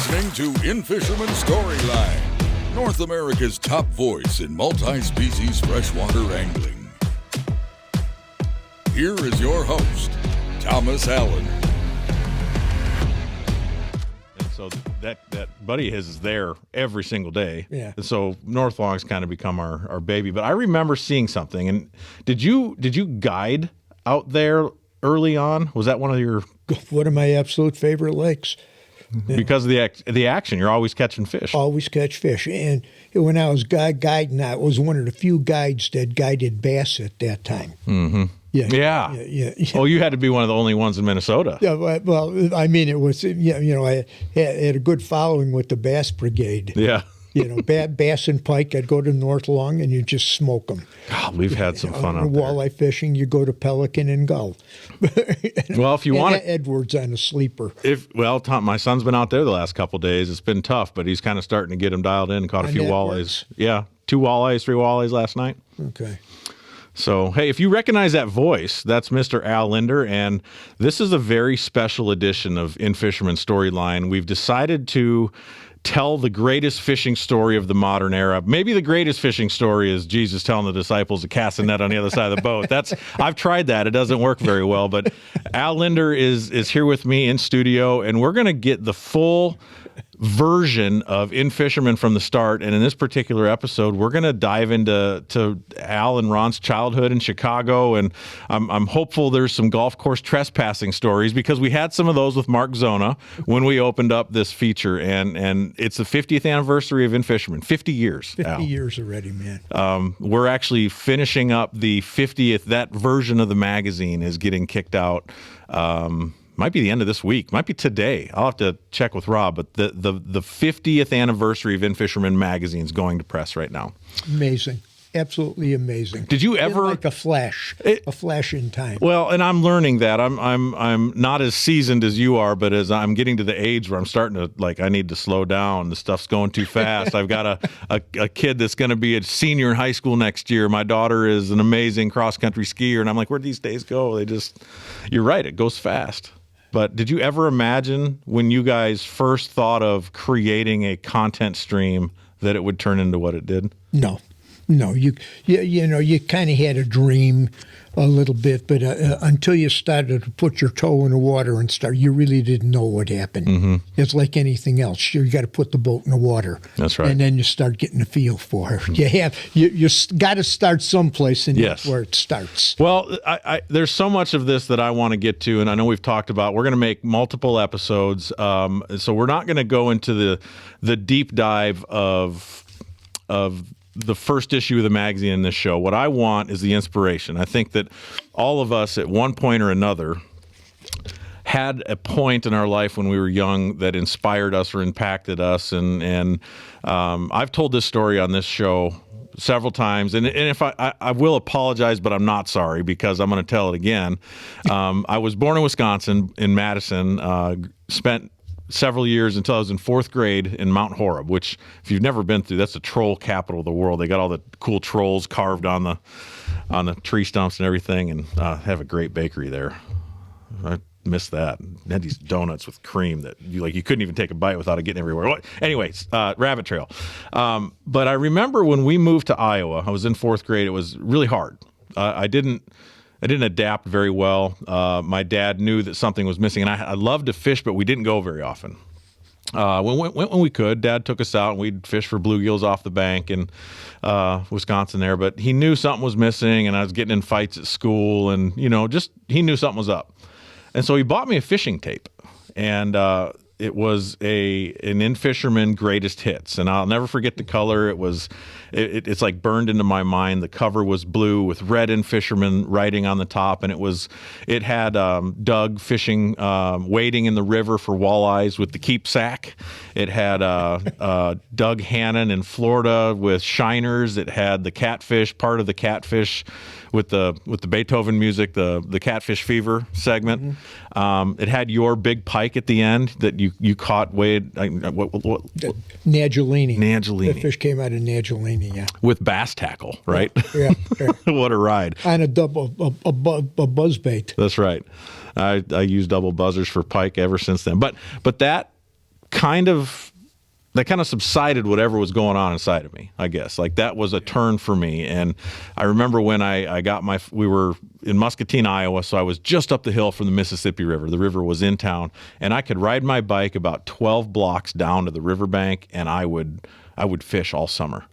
listening to In-Fisherman Storyline, North America's top voice in multi-species freshwater angling. Here is your host, Thomas Allen. And so that buddy of his is there every single day. Yeah. And so North Long's kind of become our baby. But I remember seeing something. And did you guide out there early on? Was that one of your... One of my absolute favorite lakes. Because of the action, you're always catching fish. Always catch fish. And when I was guiding, I was one of the few guides that guided bass at that time. Mm-hmm. Yeah. Oh, you had to be one of the only ones in Minnesota. Yeah, well, I mean, it was, I had a good following with the Bass Brigade. Yeah. Bass and pike, I'd go to North Long and you just smoke them. God, we've had some fun out there. Walleye fishing, you go to Pelican and Gull. Well, if you want to... Edwards on a sleeper. Tom, my son's been out there the last couple of days. It's been tough, but he's kind of starting to get him dialed in. Caught a few walleyes. Yeah, 2 walleyes, 3 walleyes last night. Okay. So, hey, if you recognize that voice, that's Mr. Al Linder, and this is a very special edition of In-Fisherman Storyline. We've decided to tell the greatest fishing story of the modern era. Maybe the greatest fishing story is Jesus telling the disciples to cast a net on the other side of the boat. I've tried that. It doesn't work very well, but Al Linder is here with me in studio, and we're going to get the full version of In-Fisherman from the start. And in this particular episode, we're going to dive into Al and Ron's childhood in Chicago. And I'm hopeful there's some golf course trespassing stories, because we had some of those with Mark Zona when we opened up this feature. And it's the 50th anniversary of In-Fisherman. 50 years. 50 years already, man. We're actually finishing up the 50th. That version of the magazine is getting kicked out. Might be the end of this week. Might be today. I'll have to check with Rob. But the 50th anniversary of In-Fisherman magazine is going to press right now. Amazing. Absolutely amazing. Did you ever... Like a flash in time. Well, and I'm learning that. I'm not as seasoned as you are, but as I'm getting to the age where I'm starting to, I need to slow down. The stuff's going too fast. I've got a kid that's going to be a senior in high school next year. My daughter is an amazing cross-country skier, and I'm like, where'd these days go? You're right, it goes fast. But did you ever imagine when you guys first thought of creating a content stream that it would turn into what it did? No, you kind of had a dream a little bit, but until you started to put your toe in the water and you really didn't know what happened. Mm-hmm. It's like anything else. You got to put the boat in the water. That's right. And then you start getting a feel for it. You got to start someplace, and that's where it starts. Well, there's so much of this that I want to get to, and I know we've talked about. We're going to make multiple episodes, so we're not going to go into the deep dive of the first issue of the magazine in this show. What I want is the inspiration. I think that all of us at one point or another had a point in our life when we were young that inspired us or impacted us. And I've told this story on this show several times. And if I will apologize, but I'm not sorry, because I'm going to tell it again. I was born in Wisconsin, in Madison, spent several years until I was in 4th grade in Mount Horeb, which, if you've never been through, that's the troll capital of the world. They got all the cool trolls carved on the tree stumps and everything, and have a great bakery there. I missed that. They had these donuts with cream that you couldn't even take a bite without it getting everywhere. Anyways, rabbit trail. But I remember when we moved to Iowa, I was in 4th grade. It was really hard. I didn't adapt very well. My dad knew that something was missing, and I loved to fish, but we didn't go very often. When we could, Dad took us out, and we'd fish for bluegills off the bank in Wisconsin there. But he knew something was missing, and I was getting in fights at school, and he knew something was up. And so he bought me a fishing tape, and it was an In-Fisherman Greatest Hits, and I'll never forget the color. It's like burned into my mind. The cover was blue with red In-Fisherman writing on the top, and it had Doug fishing, wading in the river for walleyes with the keep sack. It had Doug Hannon in Florida with shiners. It had the catfish, part of the catfish with the Beethoven music, the Catfish Fever segment. Mm-hmm. It had your big pike at the end that you caught. What? Nagellini. Nagellini. The fish came out of Nagellini, yeah. With bass tackle, right? Yeah. What a ride. On a buzz bait. That's right. I use double buzzers for pike ever since then. But that kind of subsided whatever was going on inside of me, I guess. Like that was a turn for me. And I remember when we were in Muscatine, Iowa, so I was just up the hill from the Mississippi River. The river was in town, and I could ride my bike about 12 blocks down to the riverbank, and I would fish all summer.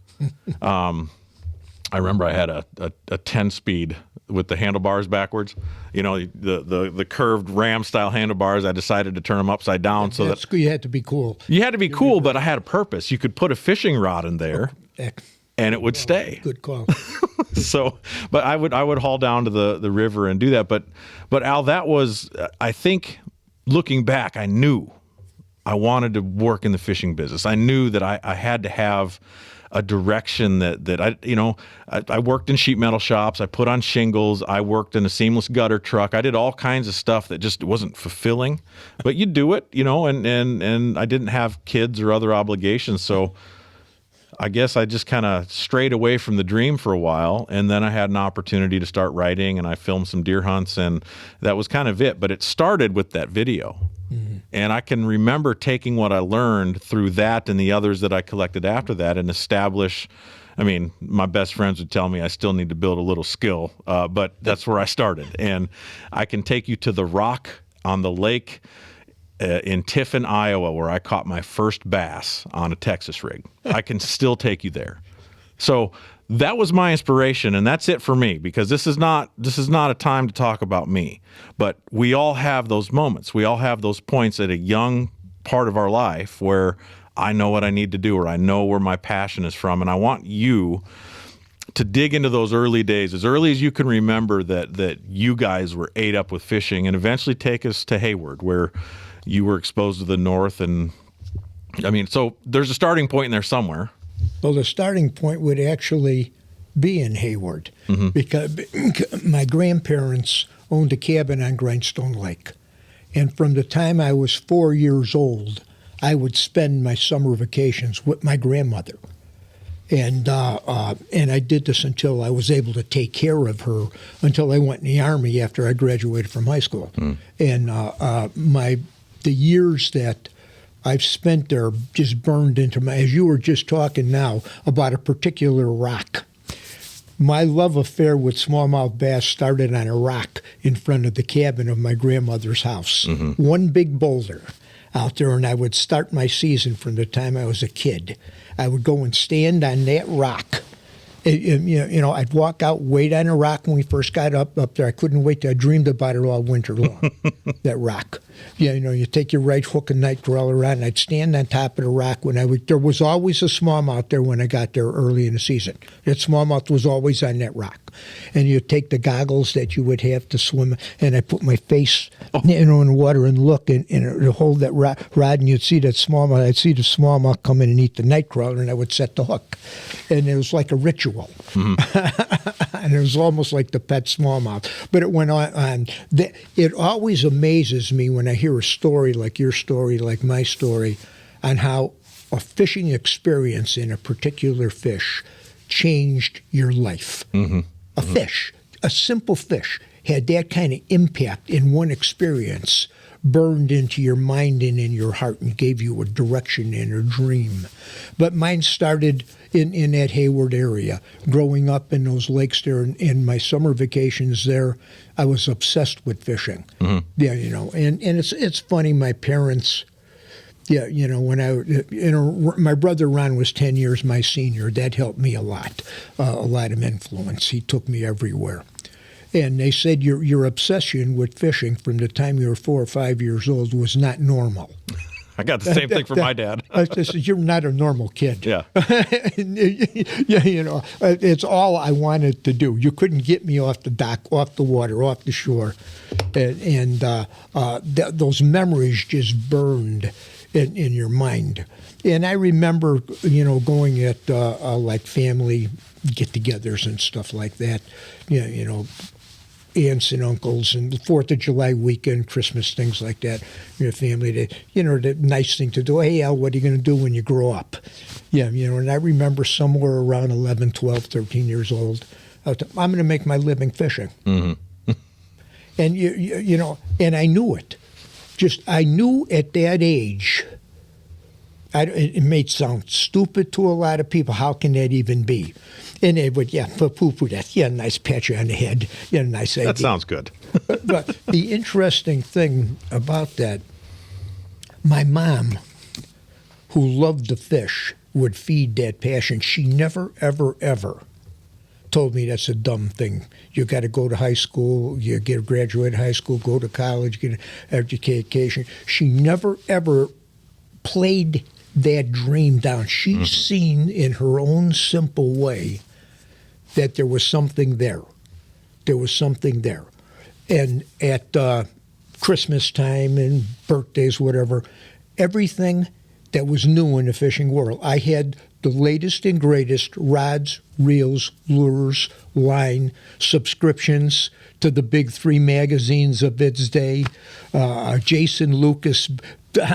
I remember I had a 10-speed with the handlebars backwards. You know, the curved ram style handlebars. I decided to turn them upside down so that you had to be cool. You had to be cool, but I had a purpose. You could put a fishing rod in there, and it would stay. Good call. So, but I would haul down to the river and do that. But Al, that was, I think, looking back, I knew I wanted to work in the fishing business. I knew that I had to have a direction that I worked in sheet metal shops. I put on shingles. I worked in a seamless gutter truck. I did all kinds of stuff that just wasn't fulfilling, but you do it, and I didn't have kids or other obligations. So I guess I just kind of strayed away from the dream for a while. And then I had an opportunity to start writing, and I filmed some deer hunts, and that was kind of it. But it started with that video. Mm-hmm. And I can remember taking what I learned through that and the others that I collected after that and establish. I mean, my best friends would tell me I still need to build a little skill, but that's where I started. And I can take you to the rock on the lake in Tiffin, Iowa, where I caught my first bass on a Texas rig. I can still take you there. So that was my inspiration, and that's it for me, because this is not a time to talk about me. But we all have those moments. We all have those points at a young part of our life where I know what I need to do, or I know where my passion is from, and I want you to dig into those early days, as early as you can remember, that you guys were ate up with fishing, and eventually take us to Hayward, where you were exposed to the north. And I mean, so there's a starting point in there somewhere. Well, the starting point would actually be in Hayward, mm-hmm. because my grandparents owned a cabin on Grindstone Lake. And from the time I was 4 years old, I would spend my summer vacations with my grandmother. And I did this until I was able to take care of her, until I went in the Army after I graduated from high school. Mm. And the years that I've spent there just burned into my, as you were just talking now about a particular rock. My love affair with smallmouth bass started on a rock in front of the cabin of my grandmother's house. Mm-hmm. One big boulder out there, and I would start my season from the time I was a kid. I would go and stand on that rock. I'd walk out, wait on a rock when we first got up there. I couldn't wait. I dreamed about it all winter long, that rock. You take your right hook and night crawler on, and I'd stand on top of the rock there was always a smallmouth there when I got there early in the season. That smallmouth was always on that rock. And you'd take the goggles that you would have to swim, and I put my face in the water and look and hold that rod, and you'd see that smallmouth. I'd see the smallmouth come in and eat the night crawler, and I would set the hook. And it was like a ritual. Mm-hmm. And it was almost like the pet smallmouth. But it went on. It always amazes me when I hear a story like your story, like my story, on how a fishing experience in a particular fish changed your life. Mm-hmm. A fish, a simple fish, had that kind of impact in one experience, burned into your mind and in your heart, and gave you a direction and a dream. But mine started in that Hayward area. Growing up in those lakes there, in my summer vacations there, I was obsessed with fishing. Mm-hmm. Yeah, and it's funny, my parents. Yeah, when my brother Ron was 10 years my senior. That helped me a lot of influence. He took me everywhere. And they said your obsession with fishing from the time you were 4 or 5 years old was not normal. I got the same thing from my dad. I said, you're not a normal kid. Yeah. Yeah, it's all I wanted to do. You couldn't get me off the dock, off the water, off the shore. And those memories just burned in your mind. And I remember, going at like family get-togethers and stuff like that. Aunts and uncles, and the 4th of July weekend, Christmas, things like that. Your family, the nice thing to do. Hey, Al, what are you going to do when you grow up? Yeah, and I remember somewhere around 11, 12, 13 years old, I'm going to make my living fishing. Mm-hmm. And and I knew it. I knew at that age it may sound stupid to a lot of people. How can that even be? And they would, poo-poo that. Yeah, nice pat you on the head. Yeah, nice idea. That sounds good. But the interesting thing about that, my mom, who loved to fish, would feed that passion. She never, ever, ever told me that's a dumb thing. You got to go to high school, you get graduate high school, go to college, get an education. She never, ever played that dream down. She's seen in her own simple way that there was something there. There was something there. And at Christmas time and birthdays, whatever, everything that was new in the fishing world, I had the latest and greatest rods, reels, lures, line, subscriptions to the big 3 magazines of its day. Jason Lucas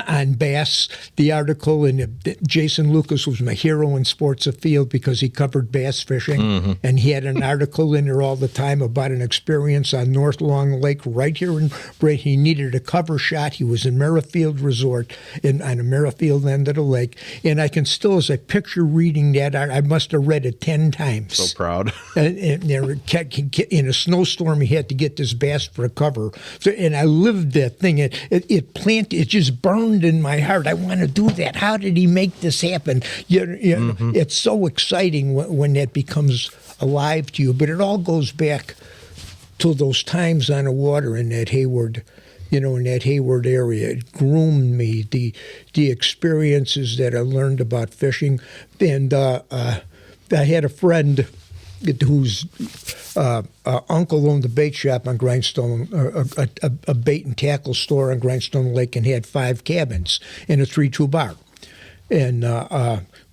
on bass, the article, and Jason Lucas was my hero in Sports Afield because he covered bass fishing, and he had an article in there all the time about an experience on North Long Lake right here in Brainerd. He needed a cover shot. He was in Merrifield Resort on the Merrifield end of the lake, and I can still, as I picture reading that, I must have read it 10 times. So proud. And in a snowstorm, he had to get this bass for a cover. So, and I lived that thing. It just burned in my heart. I want to do that. How did he make this happen? It's so exciting when that becomes alive to you. But it all goes back to those times on the water in that Hayward, in that Hayward area. It groomed me. The experiences that I learned about fishing. And I had a friend whose uncle owned a bait shop on Grindstone, a bait and tackle store on Grindstone Lake, and had 5 cabins and a 3-2 bar. And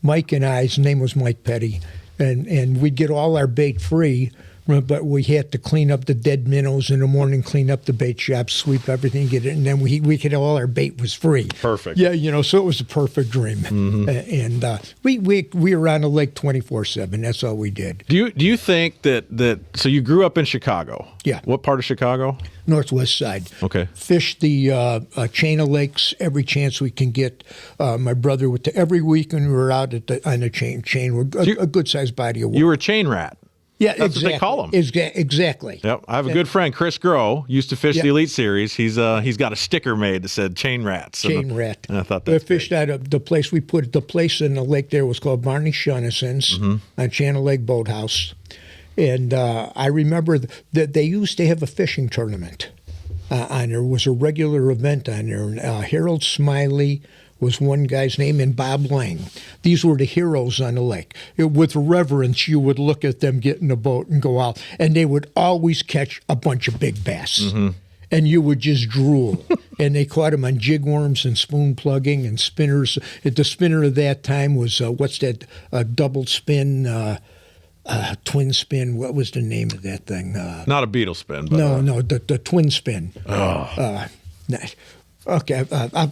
Mike and I, his name was Mike Petty, and we'd get all our bait free, but we had to clean up the dead minnows in the morning, clean up the bait shop, sweep everything, get it, and then we could all our bait was free. Perfect. Yeah, so it was a perfect dream. And we were on the lake 24/7. That's all we did. Do you think that so you grew up in Chicago? Yeah. What part of Chicago? Northwest side. Okay. Fished the chain of lakes every chance we can get. My brother would every weekend we were out on the chain. We're a good sized body of water. You were a chain rat. Yeah, that's exactly. what they call them. Exactly. Yep. I have a good friend, Chris Groh, used to fish the Elite Series. He's got a sticker made that said "Chain Rats." Chain rat. And I thought we that fished out of the place we put the place in the lake there was called Barney Shaughnessy's on Channel Lake Boathouse, and I remember that they used to have a fishing tournament on there. Was a regular event on there. Harold Smiley was one guy's name, and Bob Lang. These were the heroes on the lake. With reverence, you would look at them get in the boat and go out, and they would always catch a bunch of big bass. And you would just drool. And they caught them on jig worms and spoon plugging and spinners. The spinner of that time was, what's that, double spin, twin spin. What was the name of that thing? Not a beetle spin. But, no, the twin spin. Okay,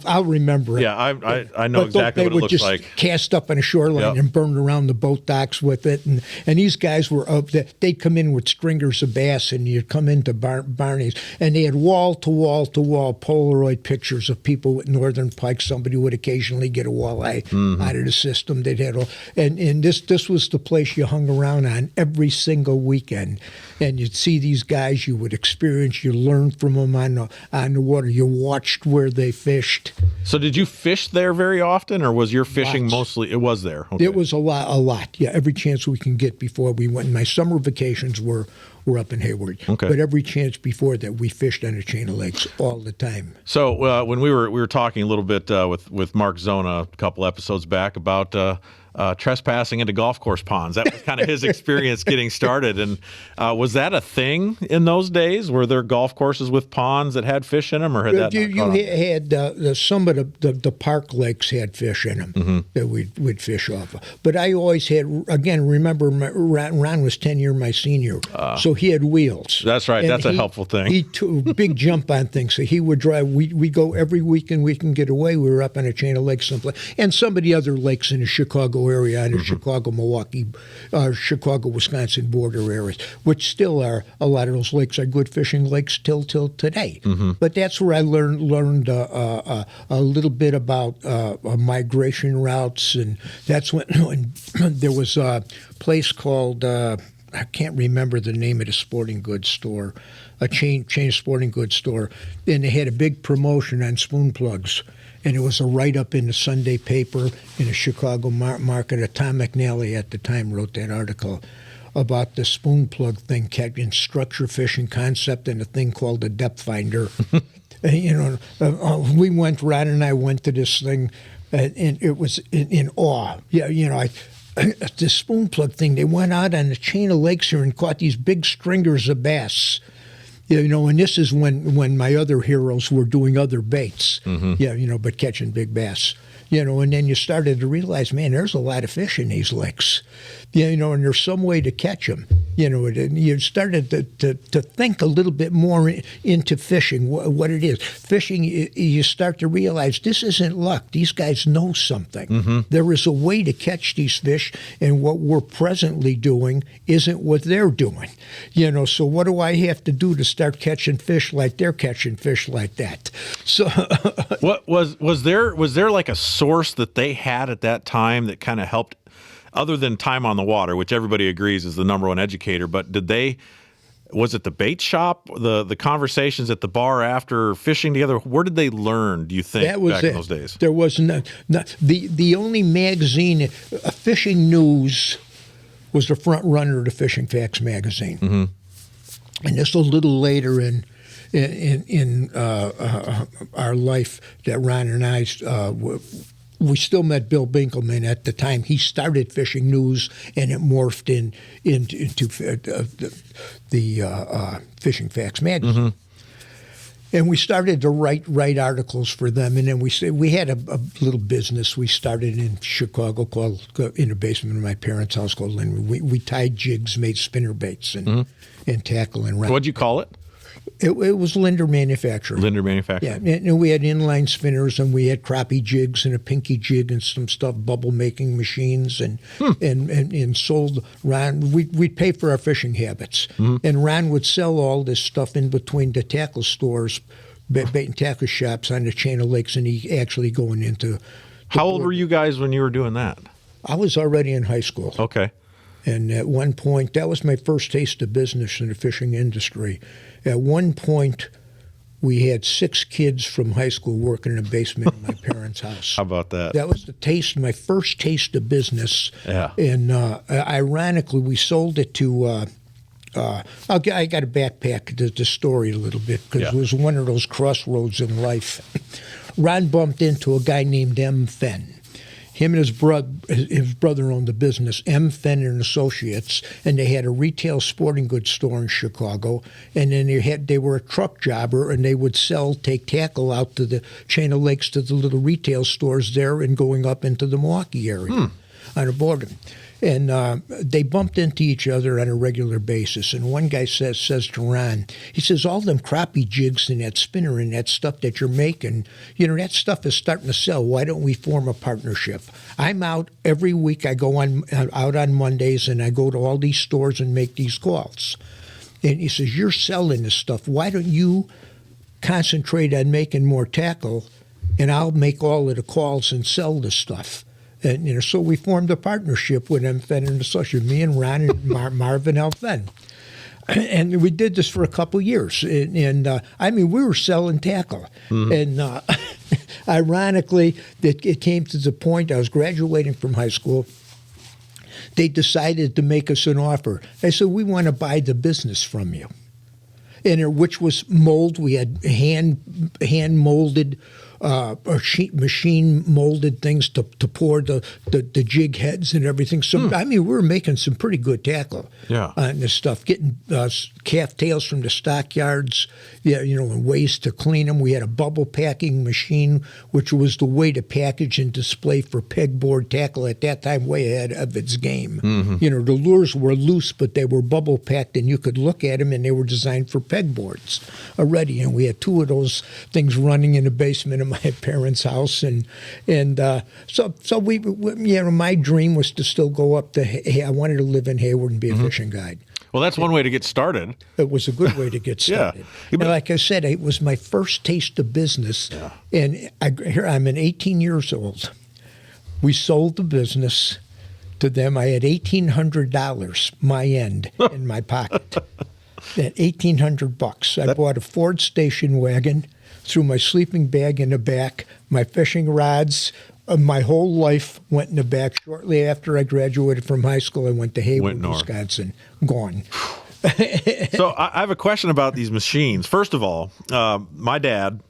I'll remember it. Yeah, I know exactly what it looks like. They would just cast up on a shoreline and burn around the boat docks with it. And these guys were up there. They'd come in with stringers of bass, and you'd come into Barney's, and they had wall-to-wall Polaroid pictures of people with northern pike. Somebody would occasionally get a walleye out of the system. They'd had and this was the place you hung around on every single weekend. And you'd see these guys, you would experience, you learned from them on the water. You watched where they fished. So did you fish there very often, or was your fishing mostly, it was there? Okay. It was a lot. Yeah, every chance we can get before we went. My summer vacations were up in Hayward. Okay. But every chance before that, we fished on a chain of lakes all the time. So when we were talking a little bit with Mark Zona a couple episodes back about trespassing into golf course ponds. That was kind of his experience getting started. And was that a thing in those days? Were there golf courses with ponds that had fish in them, or had that not caught on? Had some of the park lakes had fish in them that we'd fish off of. But I always had, again, remember Ron was 10 years my senior, so he had wheels. That's right. And that's a helpful thing. He took big jump on things. So he would drive. We go every weekend we can get away. We were up on a chain of lakes someplace, and some of the other lakes in the Chicago area on the Chicago, Milwaukee, Chicago, Wisconsin border areas, which still are, a lot of those lakes are good fishing lakes till today. But that's where I learned a little bit about migration routes, and that's when there was a place called, I can't remember the name of the sporting goods store, a chain sporting goods store, and they had a big promotion on spoon plugs. And it was a write-up in the Sunday paper in the Chicago market. Tom McNally at the time wrote that article about the spoon plug thing, in structure fishing concept, and a thing called the depth finder. And, we went, Ron and I went to this thing, and it was in awe. Yeah, the spoon plug thing, they went out on the chain of lakes here and caught these big stringers of bass. And this is when my other heroes were doing other baits, but catching big bass. And then you started to realize, man, there's a lot of fish in these lakes, and there's some way to catch them. And you started to think a little bit more into fishing, what it is. Fishing, you start to realize this isn't luck. These guys know something. There is a way to catch these fish, and what we're presently doing isn't what they're doing. So what do I have to do to start catching fish like they're catching fish like that? So, what was there like a source that they had at that time that kind of helped, other than time on the water, which everybody agrees is the number one educator, but was it the bait shop, the conversations at the bar after fishing together? Where did they learn, do you think, back in those days? There was the only magazine, Fishing News was the front runner of the Fishing Facts magazine. And this was a little later in our life that Ron and I, we still met Bill Binkelman at the time. He started Fishing News, and it morphed into the Fishing Facts magazine. And we started to write articles for them. And then we had a little business we started in Chicago called, in the basement of my parents' house, called Lindner. We tied jigs, made spinner baits and tackle and rod. What'd you call it? It was Linder Manufacturing. Linder Manufacturing. Yeah, and we had inline spinners, and we had crappie jigs and a pinky jig and some stuff, bubble making machines, and sold Ron. We'd pay for our fishing habits, and Ron would sell all this stuff in between the tackle stores, bait and tackle shops on the chain of lakes, and he actually going into. How old were you guys when you were doing that? I was already in high school. Okay. And at one point, that was my first taste of business in the fishing industry. At one point, we had 6 kids from high school working in the basement of my parents' house. How about that? That was my first taste of business. Yeah. And ironically, we sold it to, I got to backpack the story a little bit, because it was one of those crossroads in life. Ron bumped into a guy named M. Fenn. Him and his brother owned the business, M. Fenn and Associates, and they had a retail sporting goods store in Chicago. And then they were a truck jobber, and they would take tackle out to the chain of lakes to the little retail stores there, and going up into the Milwaukee area on the border. And they bumped into each other on a regular basis. And one guy says to Ron, he says, all them crappie jigs and that spinner and that stuff that you're making, that stuff is starting to sell. Why don't we form a partnership? I'm out every week. I go out on Mondays, and I go to all these stores and make these calls. And he says, you're selling this stuff. Why don't you concentrate on making more tackle, and I'll make all of the calls and sell the stuff. And so we formed a partnership with M. Fenn and Associates, me and Ron and Marvin L. Fenn. And we did this for a couple years. And we were selling tackle. And ironically, it came to the point, I was graduating from high school. They decided to make us an offer. They said, we want to buy the business from you. And which was mold. We had hand molded, machine molded things to pour the jig heads and everything. So we were making some pretty good tackle on this stuff. Getting calf tails from the stockyards, and ways to clean them. We had a bubble packing machine, which was the way to package and display for pegboard tackle at that time, way ahead of its game. The lures were loose, but they were bubble packed, and you could look at them, and they were designed for pegboards already. And we had 2 of those things running in the basement of my parents' house, and so we my dream was to still go up to. I wanted to live in Hayward and be a fishing guide. Well, that's one way to get started. It was a good way to get started. And like I said, it was my first taste of business. Yeah. And I'm 18 years old. We sold the business to them. I had $1,800, my end, in my pocket. That $1,800. I bought a Ford station wagon, threw my sleeping bag in the back, my fishing rods. My whole life went in the back. Shortly after I graduated from high school, I went to Hayward, Wisconsin. Gone. So I have a question about these machines. First of all, my dad,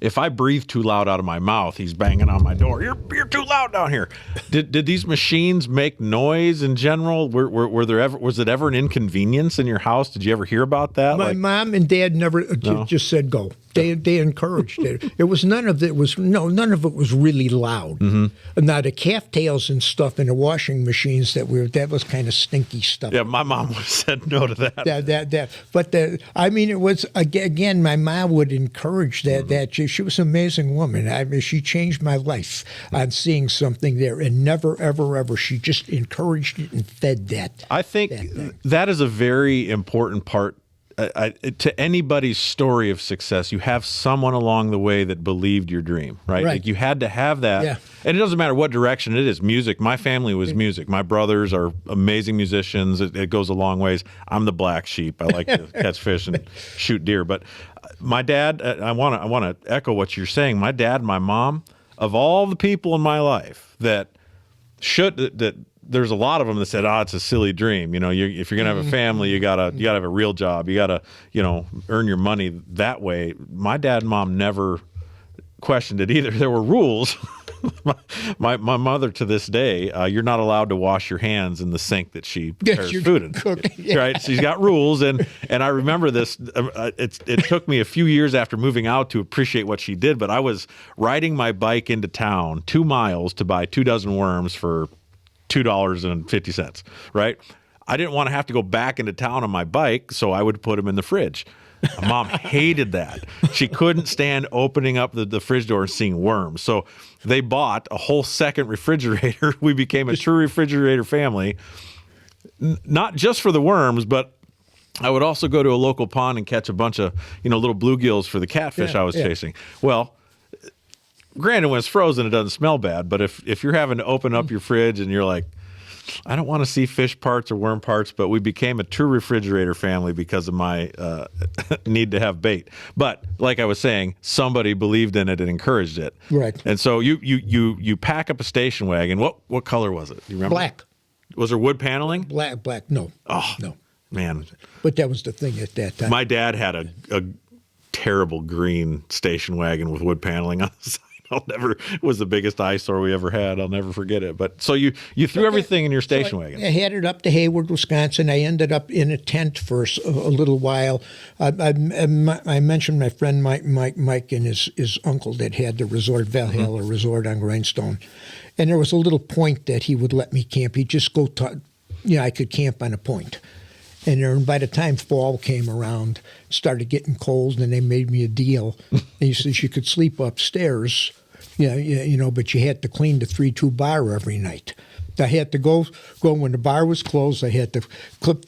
if I breathe too loud out of my mouth, he's banging on my door. You're too loud down here. Did these machines make noise in general? Was it ever an inconvenience in your house? Did you ever hear about that? My mom and dad never just said go. They encouraged it. It was none of it was really loud. Mm-hmm. Now the calf tails and stuff in the washing machines that was kind of stinky stuff. Yeah, my mom would have said no to that. But it was again. My mom would encourage that. Mm-hmm. That she was an amazing woman. I mean, she changed my life on seeing something there, and never ever she just encouraged it and fed that. I think that is a very important part. To anybody's story of success, you have someone along the way that believed your dream, right? Like you had to have that. Yeah. And it doesn't matter what direction it is. Music, my family was music. My brothers are amazing musicians. It goes a long ways. I'm the black sheep. I like to catch fish and shoot deer. But my dad, I want to echo what you're saying. My dad and my mom, of all the people in my life that there's a lot of them that said, it's a silly dream. You know, if you're going to have a family, you gotta have a real job. You gotta, earn your money that way. My dad and mom never questioned it either. There were rules. My mother to this day, you're not allowed to wash your hands in the sink that she prepares food in. Right? She's got rules, and I remember this. It took me a few years after moving out to appreciate what she did. But I was riding my bike into town 2 miles to buy 2 dozen worms for $2.50, right? I didn't want to have to go back into town on my bike, so I would put them in the fridge. My mom hated that. She couldn't stand opening up the fridge door and seeing worms. So they bought a whole second refrigerator. We became a true refrigerator family, not just for the worms, but I would also go to a local pond and catch a bunch of, little bluegills for the catfish I was chasing. Well, granted, when it's frozen, it doesn't smell bad. But if you're having to open up your fridge and you're like, I don't want to see fish parts or worm parts, but we became a true refrigerator family because of my need to have bait. But like I was saying, somebody believed in it and encouraged it. Right. And so you pack up a station wagon. What color was it? Do you remember? Black. Was there wood paneling? Black. No. Oh no, man. But that was the thing at that time. My dad had a terrible green station wagon with wood paneling on the side. It was the biggest eyesore we ever had. I'll never forget it. But so you threw everything in your station wagon. I had it up to Hayward, Wisconsin. I ended up in a tent for a little while. I mentioned my friend Mike and his uncle that had the resort, Valhalla Resort on Grindstone. And there was a little point that he would let me camp. He'd just go I could camp on a point. And by the time fall came around, it started getting cold, and they made me a deal. And he says you could sleep upstairs, but you had to clean the 3-2 bar every night. I had to go when the bar was closed. I had to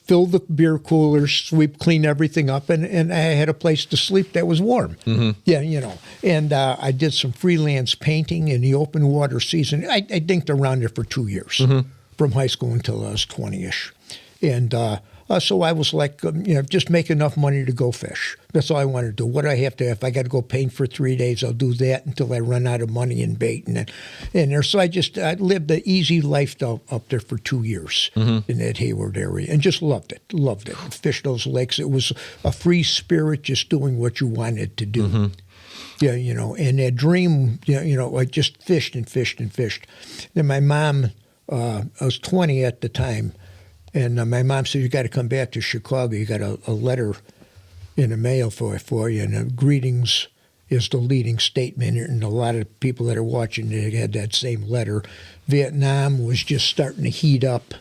fill the beer coolers, clean everything up, and I had a place to sleep that was warm. Mm-hmm. Yeah, And I did some freelance painting in the open water season. I dinked around there for 2 years, from high school until I was 20-ish. And so I was like, just make enough money to go fish. That's all I wanted to do. What do I have to? If I got to go paint for 3 days, I'll do that until I run out of money and bait. And there, so I lived the easy life up there for 2 years in that Hayward area, and just loved it. Fished those lakes. It was a free spirit, just doing what you wanted to do. Mm-hmm. Yeah, and that dream, I just fished and fished and fished. Then my mom, I was 20 at the time. And my mom said, you got to come back to Chicago. You got a letter in the mail for you. And greetings is the leading statement. And a lot of people that are watching, they had that same letter. Vietnam was just starting to heat up.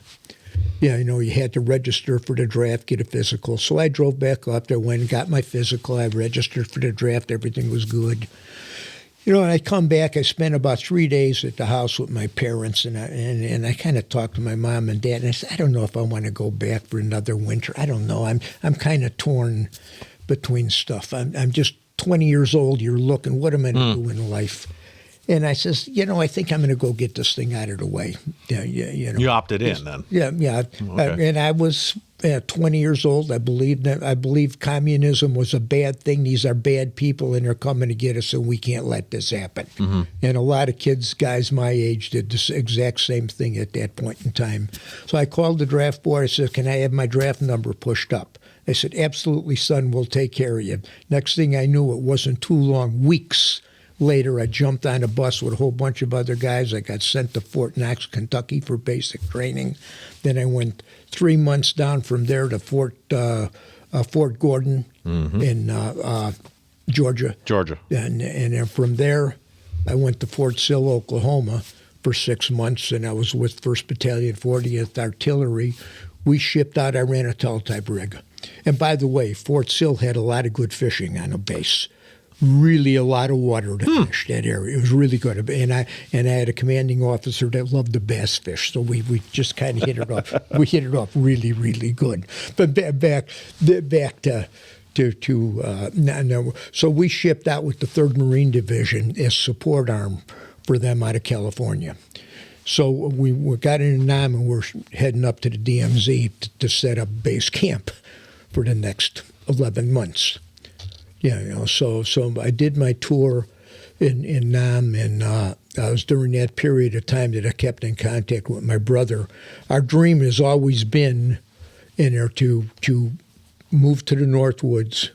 Yeah, you had to register for the draft, get a physical. So I drove back up there, went and got my physical. I registered for the draft. Everything was good. You know, and I come back. I spent about 3 days at the house with my parents, and I kind of talked to my mom and dad, and I said, I don't know if I want to go back for another winter. I don't know. I'm kind of torn between stuff. I'm just 20 years old. You're looking, what am I going to do in life? And I says, you know, I think I'm going to go get this thing out of the way. Yeah, you know. You opted in then. Yeah. Okay. And I was 20 years old. I believe communism was a bad thing. These are bad people, and they're coming to get us, and we can't let this happen. Mm-hmm. And a lot of guys my age, did this exact same thing at that point in time. So I called the draft board. I said, can I have my draft number pushed up? They said, absolutely, son, we'll take care of you. Next thing I knew, it wasn't too long, weeks later, I jumped on a bus with a whole bunch of other guys. I got sent to Fort Knox, Kentucky for basic training. Then I went 3 months down from there to Fort Gordon in Georgia. And then from there, I went to Fort Sill, Oklahoma for 6 months, and I was with 1st Battalion, 40th Artillery. We shipped out. I ran a tall-type rig. And by the way, Fort Sill had a lot of good fishing on the base. Really a lot of water to fish that area. It was really good. And I had a commanding officer that loved the bass fish, so we just kind of hit it off. We hit it off really, really good. But back to so we shipped out with the 3rd Marine Division as support arm for them out of California. So we got in Nam and we're heading up to the DMZ to set up base camp for the next 11 months. Yeah, you know, so I did my tour in Nam, and I was during that period of time that I kept in contact with my brother. Our dream has always been in there to move to the Northwoods,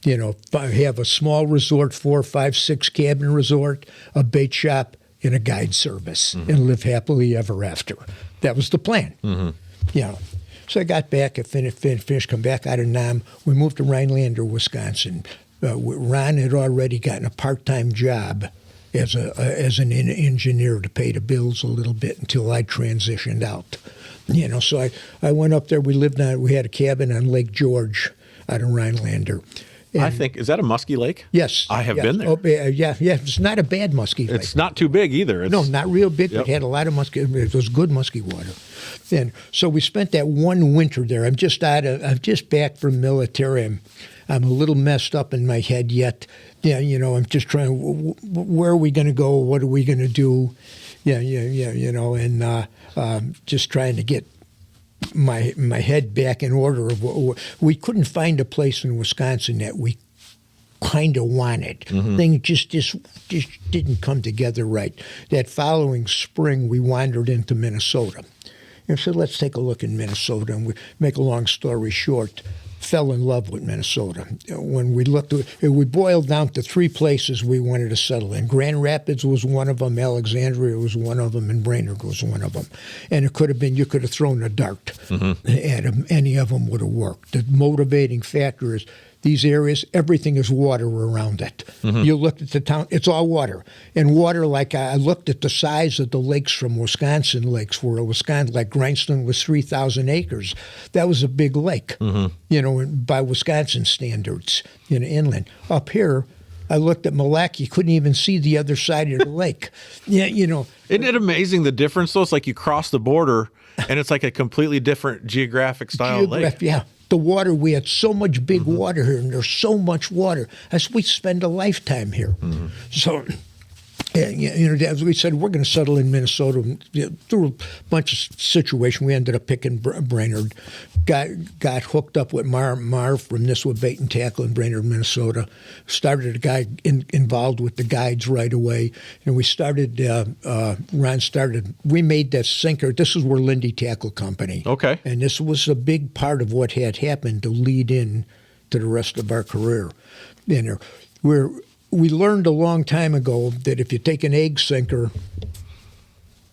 you know, have a small resort, 4, 5, 6 cabin resort, a bait shop, and a guide service, and live happily ever after. That was the plan. Mm-hmm. You know. So I got back, I finished, come back out of Nam. We moved to Rhinelander, Wisconsin. Ron had already gotten a part-time job as an engineer to pay the bills a little bit until I transitioned out. You know, so I went up there. We had a cabin on Lake George out of Rhinelander. And I think, is that a musky lake? Yes. I have been there. Oh, yeah. It's not a bad musky lake. It's not too big either. No, not real big, but it had a lot of musky. It was good musky water. And so we spent that one winter there. I'm just back from military. I'm a little messed up in my head yet. Yeah, you know, I'm just trying, where are we going to go? What are we going to do? Yeah, you know, and just trying to get my head back in order. We couldn't find a place in Wisconsin that we kind of wanted. Mm-hmm. Things just didn't come together right. That following spring, we wandered into Minnesota. And so let's take a look in Minnesota. And we make a long story short, fell in love with Minnesota. When we looked, we boiled down to 3 places we wanted to settle in. Grand Rapids was one of them, Alexandria was one of them, and Brainerd was one of them. And it could have been, you could have thrown a dart at them. Any of them would have worked. The motivating factor is these areas, everything is water around it. Mm-hmm. You looked at the town, it's all water. And water, like I looked at the size of the lakes from Wisconsin lakes, where Wisconsin, like Grindstone was 3,000 acres. That was a big lake, you know, by Wisconsin standards, you know, inland. Up here, I looked at Mille Lacs, you couldn't even see the other side of the lake. Yeah, you know. Isn't it amazing the difference, though? It's like you cross the border, and it's like a completely different geographic style lake. Yeah. The water, we had so much big water here, and there's so much water. As we spend a lifetime here. So, you know, as we said, we're going to settle in Minnesota. Through a bunch of situations, we ended up picking Brainerd. Got hooked up with Marv from Nisswa Bait and Tackle in Brainerd, Minnesota. Started a guy involved with the guides right away. And we started, Ron started, we made that sinker. This is where Lindy Tackle Company. Okay. And this was a big part of what had happened to lead in to the rest of our career. You know, we learned a long time ago that if you take an egg sinker,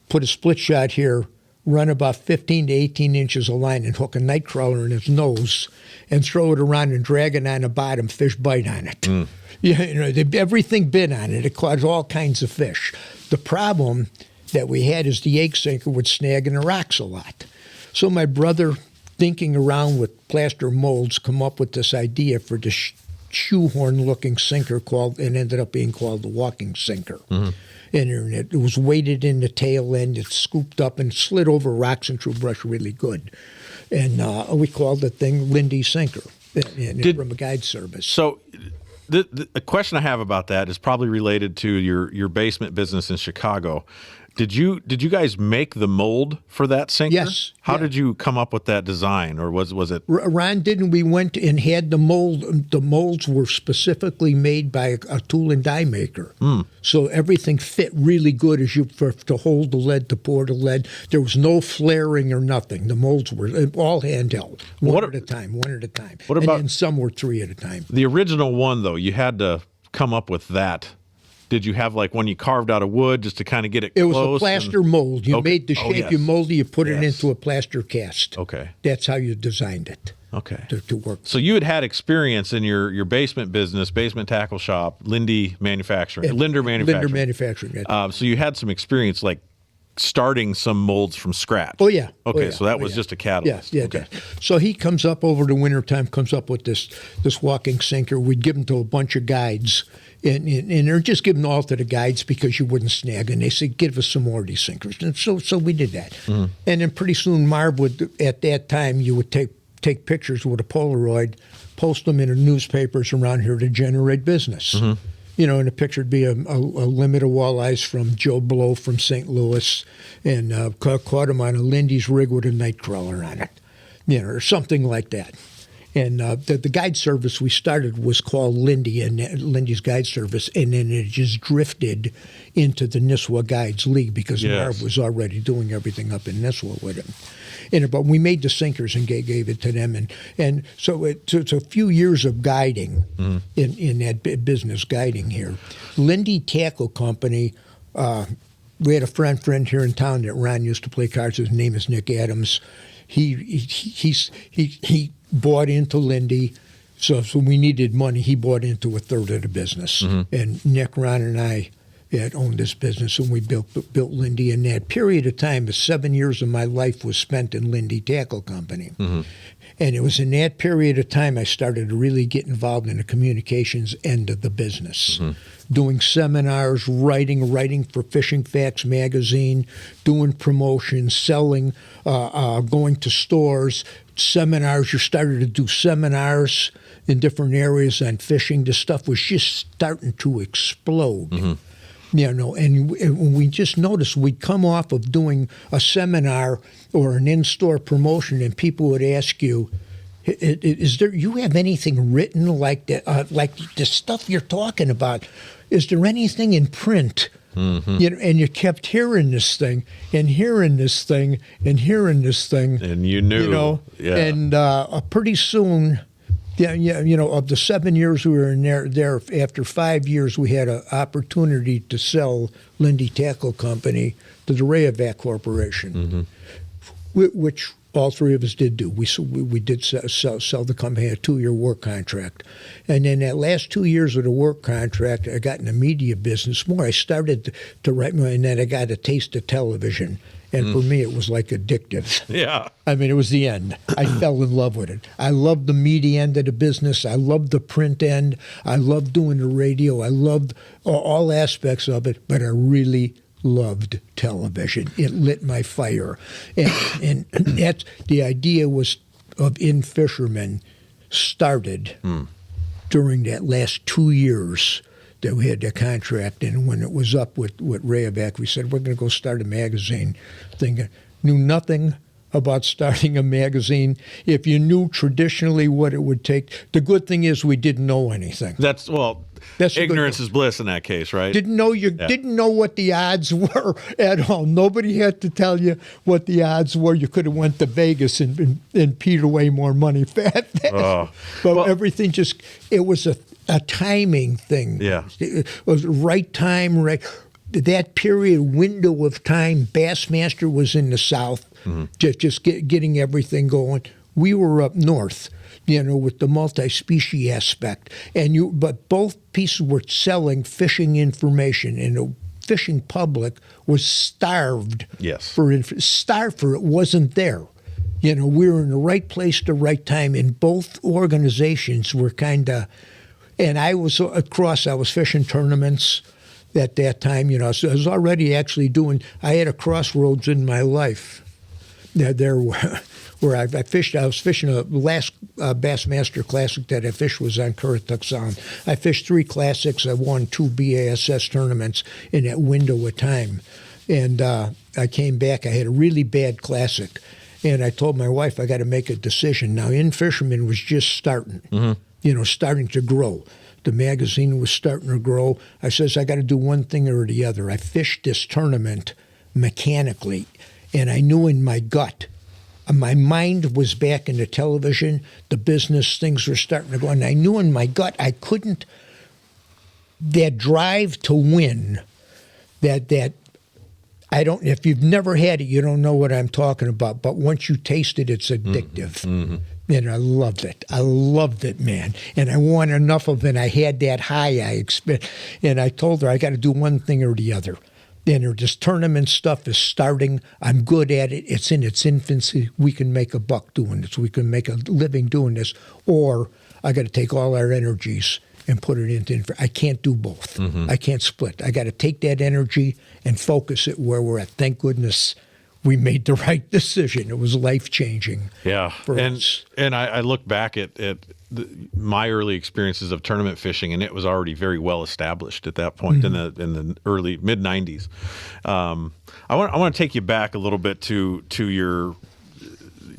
put a split shot here, run about 15 to 18 inches of line and hook a night crawler in its nose and throw it around and drag it on the bottom, fish bite on it. Yeah, you know, everything bit on it. It caught all kinds of fish. The problem that we had is the egg sinker would snag in the rocks a lot. So my brother, thinking around with plaster molds, come up with this idea for the shoehorn-looking sinker and ended up being called the walking sinker. And it was weighted in the tail end. It scooped up and slid over rocks and through brush really good. And we called the thing Lindy Sinker from a guide service. So the question I have about that is probably related to your basement business in Chicago. Did you guys make the mold for that sinker? Yes. How did you come up with that design, or was it? Ron didn't. We went and had the mold. The molds were specifically made by a tool and die maker, so everything fit really good to hold the lead, to pour the lead. There was no flaring or nothing. The molds were all handheld, one at a time. What about? And some were 3 at a time. The original one, though, you had to come up with that. Did you have like one you carved out of wood just to kind of get it close? It was a plaster mold. You made the shape, you molded it, you put it into a plaster cast. Okay. That's how you designed it. Okay. To work. So you had experience in your basement business, basement tackle shop, Linder Manufacturing. Linder Manufacturing. So you had some experience like starting some molds from scratch. Oh, yeah. Okay, so that was just a catalyst. Yeah. Okay. So he comes up over the wintertime, comes up with this walking sinker. We'd give him to a bunch of guides. And they're just giving all to the guides because you wouldn't snag. And they said, give us some more of these sinkers. And so we did that. And then pretty soon Marv would, at that time, you would take pictures with a Polaroid, post them in the newspapers around here to generate business. You know, and the picture would be a limit of walleyes from Joe Blow from St. Louis, and caught him on a Lindy's rig with a night crawler on it, you know, or something like that. And the guide service we started was called Lindy, and Lindy's Guide Service, and then it just drifted into the Nisswa Guides League because Marv was already doing everything up in Nisswa with him. But we made the sinkers and gave it to them, and so it's a few years of guiding in that business guiding here. Lindy Tackle Company. We had a friend here in town that Ron used to play cards. His name is Nick Adams. He bought into Lindy, so we needed money. He bought into a third of the business, and Nick, Ron, and I had owned this business, and we built Lindy. In that period of time, 7 years of my life was spent in Lindy Tackle Company. And it was in that period of time I started to really get involved in the communications end of the business, doing seminars, writing for Fishing Facts magazine, doing promotions, selling, going to stores, seminars. You started to do seminars in different areas on fishing. The stuff was just starting to explode. You know, and we just noticed we'd come off of doing a seminar or an in-store promotion, and people would ask you, "Is there? You have anything written like that? Like the stuff you're talking about? Is there anything in print?" You know, and you kept hearing this thing and hearing this thing and hearing this thing, and you knew, you know, and pretty soon. You know, of the 7 years we were in there, after 5 years, we had an opportunity to sell Lindy Tackle Company to the Rayovac Corporation, which all three of us did do. We did sell the company, had a 2-year work contract. And then that last 2 years of the work contract, I got in the media business more. I started to write more, and then I got a taste of television. And for me, it was like addictive. Yeah. I mean, it was the end. I fell in love with it. I loved the media end of the business. I loved the print end. I loved doing the radio. I loved all aspects of it, but I really loved television. It lit my fire. And that's the idea was of In-Fisherman started during that last 2 years that we had the contract, and when it was up with Rayovac, we said, we're going to go start a magazine. Knew nothing about starting a magazine. If you knew traditionally what it would take, the good thing is we didn't know anything. That's ignorance is bliss in that case, right? Didn't know what the odds were at all. Nobody had to tell you what the odds were. You could have went to Vegas and peed away more money fast. But everything it was a timing thing. Yeah. It was right time, right. That period window of time, Bassmaster was in the South, just getting everything going. We were up north, you know, with the multi-species aspect, but both pieces were selling fishing information, and the fishing public was starved. Yes. For it wasn't there. You know, we were in the right place, the right time, and both organizations were kind of. And I was across. I was fishing tournaments at that time. You know, so I was already actually doing. I had a crossroads in my life. There where I fished. I was fishing a last Bassmaster Classic that I fished was on Currituck Sound. I fished 3 classics. I won 2 BASS tournaments in that window of time. And I came back. I had a really bad classic. And I told my wife, I got to make a decision. Now, In-Fisherman was just starting, you know, starting to grow. The magazine was starting to grow. I says, I got to do one thing or the other. I fished this tournament mechanically, and I knew in my gut, my mind was back in the television, the business, things were starting to go, and I knew in my gut I couldn't, that drive to win, that I don't, if you've never had it, you don't know what I'm talking about, but once you taste it, it's addictive. And I loved it. I loved it, man. And I won enough of it. I had that high I expect. And I told her I got to do one thing or the other. And this tournament stuff is starting. I'm good at it. It's in its infancy. We can make a buck doing this. We can make a living doing this. Or I got to take all our energies and put it into. I can't do both. I can't split. I got to take that energy and focus it where we're at. Thank goodness we made the right decision. It was life-changing. Yeah, for us. And I look back at my early experiences of tournament fishing, and it was already very well established at that point in the early mid '90s. I want to take you back a little bit to your,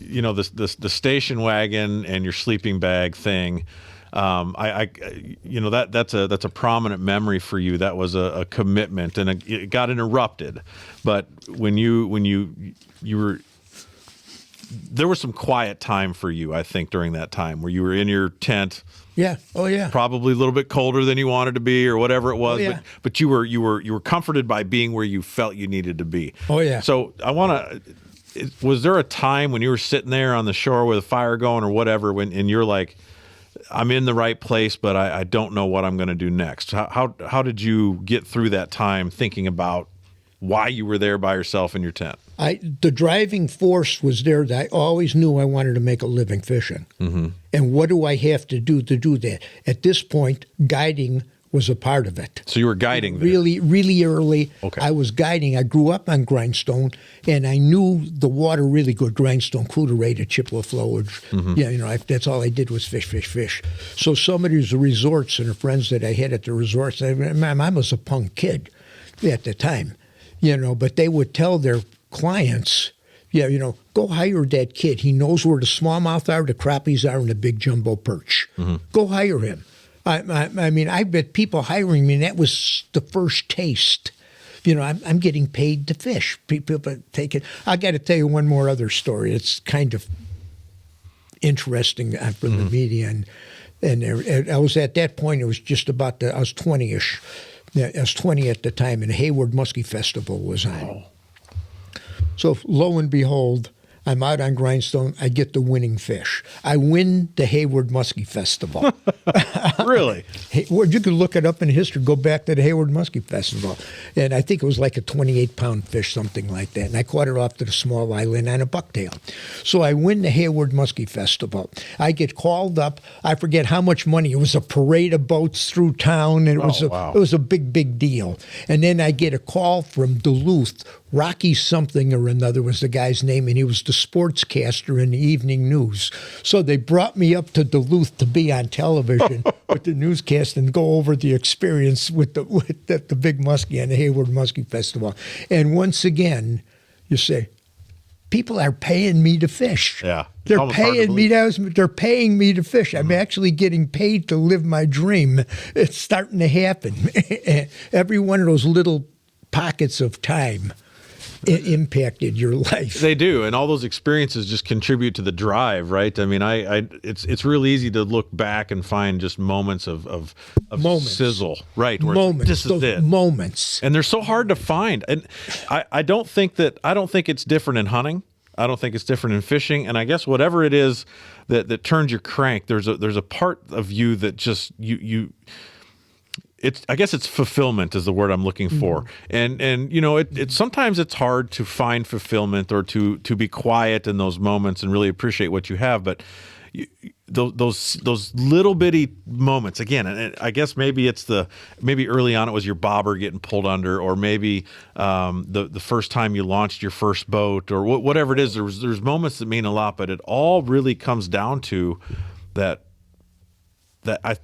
you know, the station wagon and your sleeping bag thing. You know, that's a prominent memory for you. That was a commitment, and it got interrupted. But when you were, there was some quiet time for you, I think, during that time where you were in your tent. Yeah. Oh yeah. Probably a little bit colder than you wanted to be, or whatever it was. Oh, yeah. But you were comforted by being where you felt you needed to be. Oh yeah. So I want to. Was there a time when you were sitting there on the shore with a fire going or whatever, and you're like, I'm in the right place, but I don't know what I'm going to do next? How did you get through that time thinking about why you were there by yourself in your tent? The driving force was there. That I always knew I wanted to make a living fishing. And what do I have to do that? At this point, guiding was a part of it. So you were guiding there. Really early. Okay. I was guiding. I grew up on grindstone, and I knew the water really good. Grindstone, Cluterated, Chippewa flowage. Yeah, you know, that's all I did was fish. So some of these resorts and the friends that I had at the resorts, I was a punk kid at the time, you know, but they would tell their clients, yeah, you know, go hire that kid. He knows where the smallmouth are, the crappies are, and the big jumbo perch. Go hire him. I mean, I bet people hiring me, and that was the first taste. You know, I'm getting paid to fish. People take it. I got to tell you one more other story. It's kind of interesting for the media, and I was at that point. It was just about I was 20-ish. I was 20 at the time, and the Hayward Musky Festival was on. So lo and behold, I'm out on grindstone. I get the winning fish. I win the Hayward Musky Festival. Really? Hayward, you could look it up in history. Go back to the Hayward Musky Festival. And I think it was like a 28-pound fish, something like that. And I caught it off to the small island on a bucktail. So I win the Hayward Musky Festival. I get called up. I forget how much money. It was a parade of boats through town, and it was a big deal. And then I get a call from Duluth. Rocky something or another was the guy's name, and he was the sportscaster in the evening news. So they brought me up to Duluth to be on television with the newscast and go over the experience with the big muskie and the Hayward Musky Festival. And once again, you say, people are paying me to fish. Yeah. They're paying me. They're paying me to fish. I'm actually getting paid to live my dream. It's starting to happen. Every one of those little pockets of time impacted your life. They do, and all those experiences just contribute to the drive, right? I mean, it's real easy to look back and find just moments of sizzle, right? Where Moments, this is it. Moments, and they're so hard to find. And I don't think it's different in hunting. I don't think it's different in fishing. And I guess whatever it is that turns your crank, there's a part of you that just I guess it's fulfillment is the word I'm looking for. And you know, it sometimes it's hard to find fulfillment or to be quiet in those moments and really appreciate what you have. But those little bitty moments again, and I guess maybe maybe early on it was your bobber getting pulled under, or maybe the first time you launched your first boat, or whatever it is. There's moments that mean a lot, but it all really comes down to that.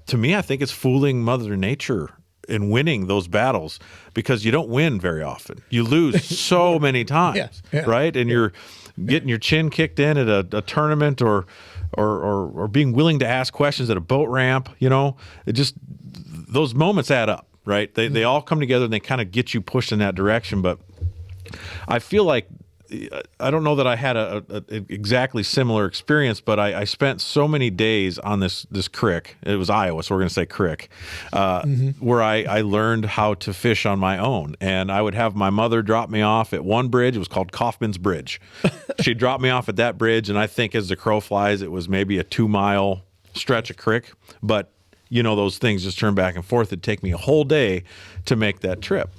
To me, I think it's fooling Mother Nature in winning those battles, because you don't win very often. You lose so many times, right? And you're getting your chin kicked in at a tournament, or being willing to ask questions at a boat ramp. It just, those moments add up, right? They all come together and they kind of get you pushed in that direction. But I feel like, I don't know that I had a exactly similar experience, but I spent so many days on this creek. It was Iowa, so we're going to say creek, where I learned how to fish on my own. And I would have my mother drop me off at one bridge. It was called Kaufman's Bridge. She'd drop me off at that bridge, and I think as the crow flies, it was maybe a 2-mile stretch of creek. But, those things just turn back and forth. It'd take me a whole day to make that trip.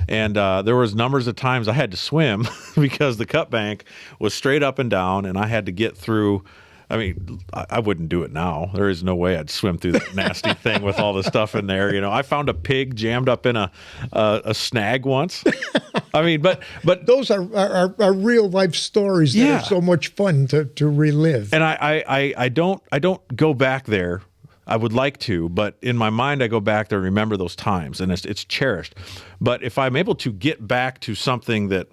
And there was numbers of times I had to swim because the cut bank was straight up and down, and I had to get through. I mean, I wouldn't do it now. There is no way I'd swim through that nasty thing with all the stuff in there. I found a pig jammed up in a snag once. I mean, but those are real life stories that are so much fun to relive. And I don't go back there. I would like to, but in my mind, I go back there and remember those times, and it's cherished. But if I'm able to get back to something that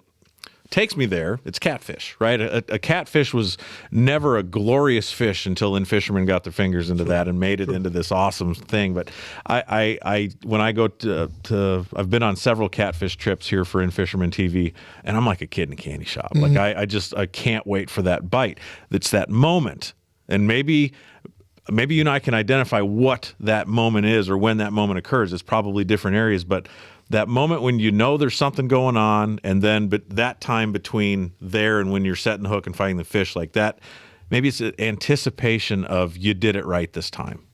takes me there, it's catfish, right? A catfish was never a glorious fish until In-Fisherman got their fingers into that and made it into this awesome thing. But I when I go to I've been on several catfish trips here for In-Fisherman TV, and I'm like a kid in a candy shop. Like I can't wait for that bite. It's that moment, and maybe you and I can identify what that moment is, or when that moment occurs. It's probably different areas, but that moment when there's something going on, and then but that time between there and when you're setting the hook and fighting the fish like that, maybe it's an anticipation of you did it right this time,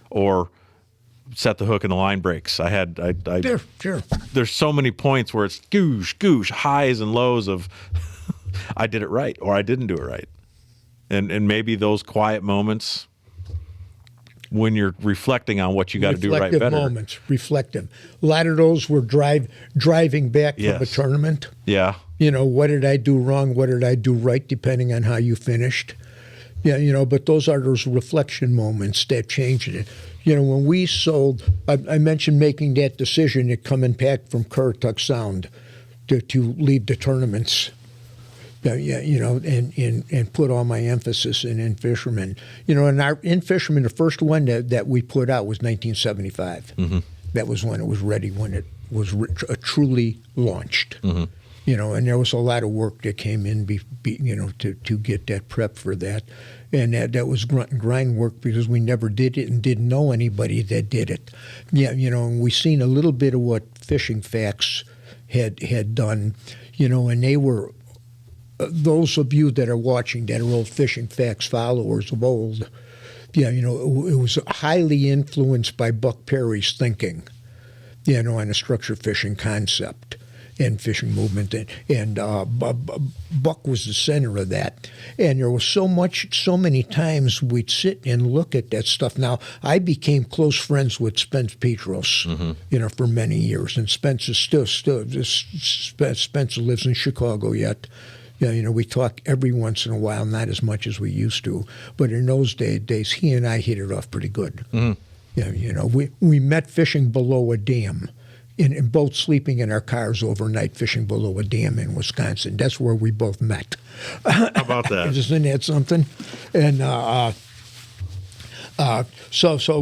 or set the hook and the line breaks. Sure. There's so many points where it's goosh, highs and lows of I did it right or I didn't do it right, and maybe those quiet moments, when you're reflecting on what you got to do right better. Reflective. A lot of those were driving back from a tournament. Yeah. What did I do wrong? What did I do right, depending on how you finished. Yeah, but those are those reflection moments that changed it. When we sold, I mentioned making that decision at coming back from Currituck Sound to leave the tournaments. And put all my emphasis in In-Fisherman. And our In-Fisherman, the first one that we put out was 1975. Mm-hmm. That was when it was ready, when it was truly launched. Mm-hmm. And there was a lot of work that came in, to get that prep for that. And that was grunt and grind work, because we never did it and didn't know anybody that did it. And we seen a little bit of what Fishing Facts had done, and they were... those of you that are watching that are old Fishing Facts followers of old, it was highly influenced by Buck Perry's thinking, on a structured fishing concept and fishing movement. And Buck was the center of that. And there was so many times we'd sit and look at that stuff. Now, I became close friends with Spence Petros, for many years. And Spence is still Spence lives in Chicago yet. We talk every once in a while, not as much as we used to. But in those days, he and I hit it off pretty good. Mm-hmm. We met fishing below a dam, and both sleeping in our cars overnight, fishing below a dam in Wisconsin. That's where we both met. How about that? Isn't that something? And so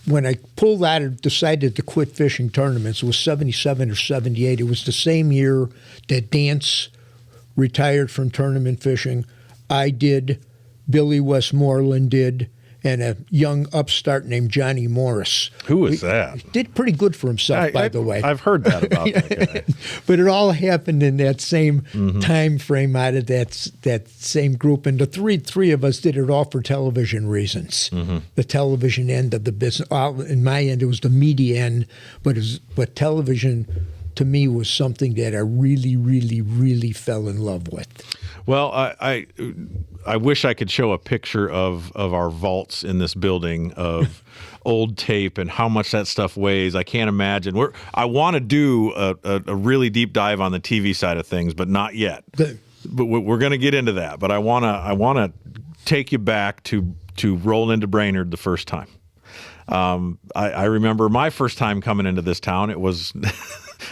when I pulled out and decided to quit fishing tournaments, it was 77 or 78. It was the same year that Dance retired from tournament fishing. I did, Billy Westmoreland did, and a young upstart named Johnny Morris. Who is that? Did pretty good for himself, by the way. I've heard that about that guy. But it all happened in that same time frame out of that same group. And the three of us did it all for television reasons. Mm-hmm. The television end of the business. In my end, it was the media end, but television to me was something that I really, really, really fell in love with. Well, I wish I could show a picture of our vaults in this building of old tape and how much that stuff weighs. I can't imagine. I want to do a really deep dive on the TV side of things, but not yet. But we're going to get into that. But I want to take you back to roll into Brainerd the first time. I remember my first time coming into this town. It was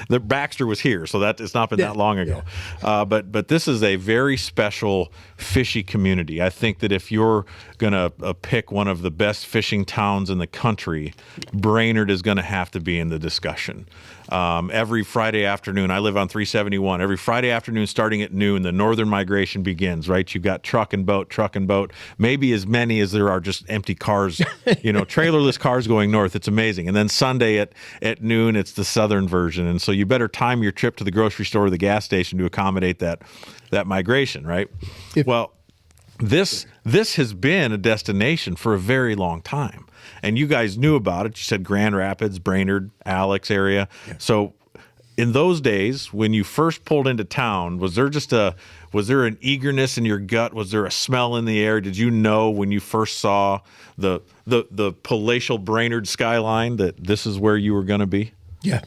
the Baxter was here, so that it's not been that long ago. Yeah. But this is a very special fishy community. I think that if you're gonna pick one of the best fishing towns in the country, Brainerd is gonna have to be in the discussion. Every Friday afternoon, I live on 371. Every Friday afternoon, starting at noon, the northern migration begins. Right, you've got truck and boat, maybe as many as there are just empty cars, trailerless cars going north. It's amazing. And then Sunday at noon, it's the southern version. And so you better time your trip to the grocery store or the gas station to accommodate that migration, right? Well, this has been a destination for a very long time. And you guys knew about it. You said Grand Rapids, Brainerd, Alex area. Yeah. So in those days, when you first pulled into town, was there an eagerness in your gut? Was there a smell in the air? Did you know when you first saw the palatial Brainerd skyline that this is where you were going to be? Yeah.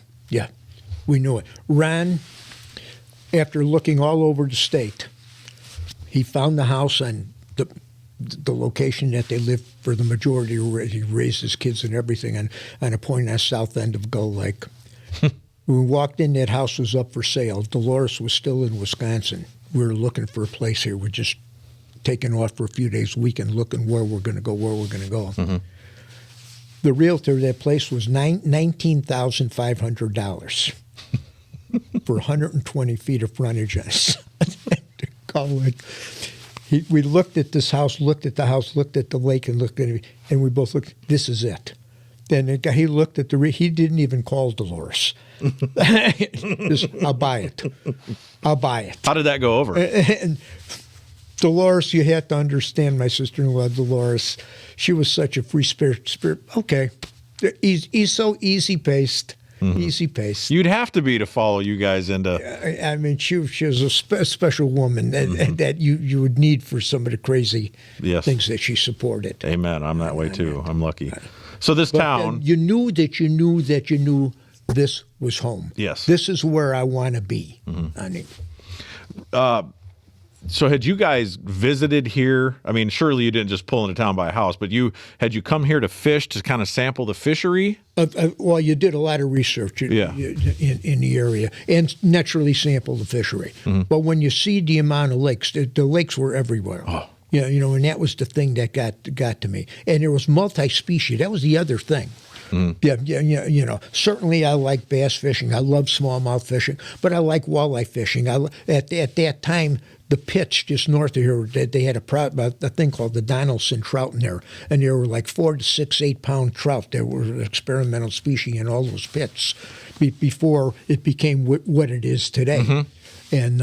We knew it. Ron, after looking all over the state, he found the house on the location that they lived for the majority. He raised his kids and everything on a point on the south end of Gull Lake. When we walked in, that house was up for sale. Dolores was still in Wisconsin. We were looking for a place here. We're just taking off for a few days, weekend, looking where we're going to go. Mm-hmm. The realtor of that place was $19,500 for 120 feet of frontage on Gull Lake. We looked at this house, looked at the house, looked at the lake, and looked at it, and we both looked. This is it. Then he looked at he didn't even call Dolores. Just, I'll buy it. How did that go over? And Dolores, you had to understand, my sister-in-law Dolores. She was such a free spirit. Okay, he's so easy-paced. Mm-hmm. Easy pace. You'd have to be to follow you guys into. I mean, she was a special woman that you would need for some of the crazy things that she supported. Amen. I'm that way too. I'm lucky. So this town, you knew this was home. Yes, this is where I want to be. Mm-hmm. I mean, so had you guys visited here? I mean, surely you didn't just pull into town by a house, but had you come here to fish to kind of sample the fishery? Well, you did a lot of research in the area and naturally sample the fishery. Mm-hmm. But when you see the amount of lakes, the lakes were everywhere. Oh. And that was the thing that got to me. And there was multi-species. That was the other thing. Mm. Yeah. Certainly I like bass fishing. I love smallmouth fishing, but I like walleye fishing. At that time, the pits just north of here, they had a thing called the Donaldson trout in there, and there were like 4 to 6, 8 pound trout. There were an experimental species in all those pits before it became what it is today. Mm-hmm. And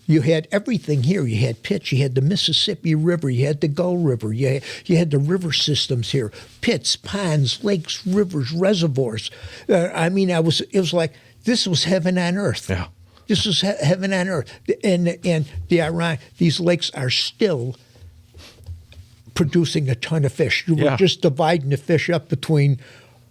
you had everything here. You had pits. You had the Mississippi River. You had the Gull River. You had the river systems here: pits, ponds, lakes, rivers, reservoirs. It was like this was heaven on earth. Yeah. This is heaven on earth. And the ironic, these lakes are still producing a ton of fish. We're just dividing the fish up between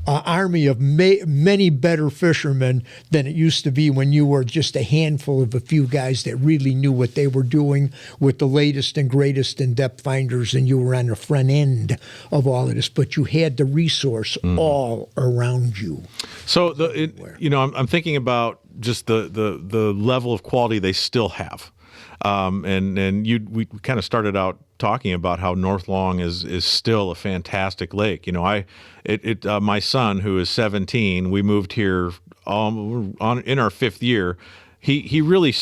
an army of many better fishermen than it used to be when you were just a handful of a few guys that really knew what they were doing with the latest and greatest in depth finders, and you were on the front end of all of this, but you had the resource all around you. So I'm thinking about just the level of quality they still have. We kind of started out talking about how North Long is still a fantastic lake. My son, who is 17, we moved here in our 5th year. He really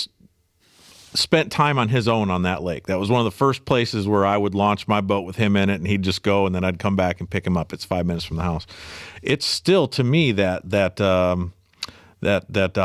spent time on his own on that lake. That was one of the first places where I would launch my boat with him in it, and he'd just go, and then I'd come back and pick him up. It's 5 minutes from the house. It's still, to me, that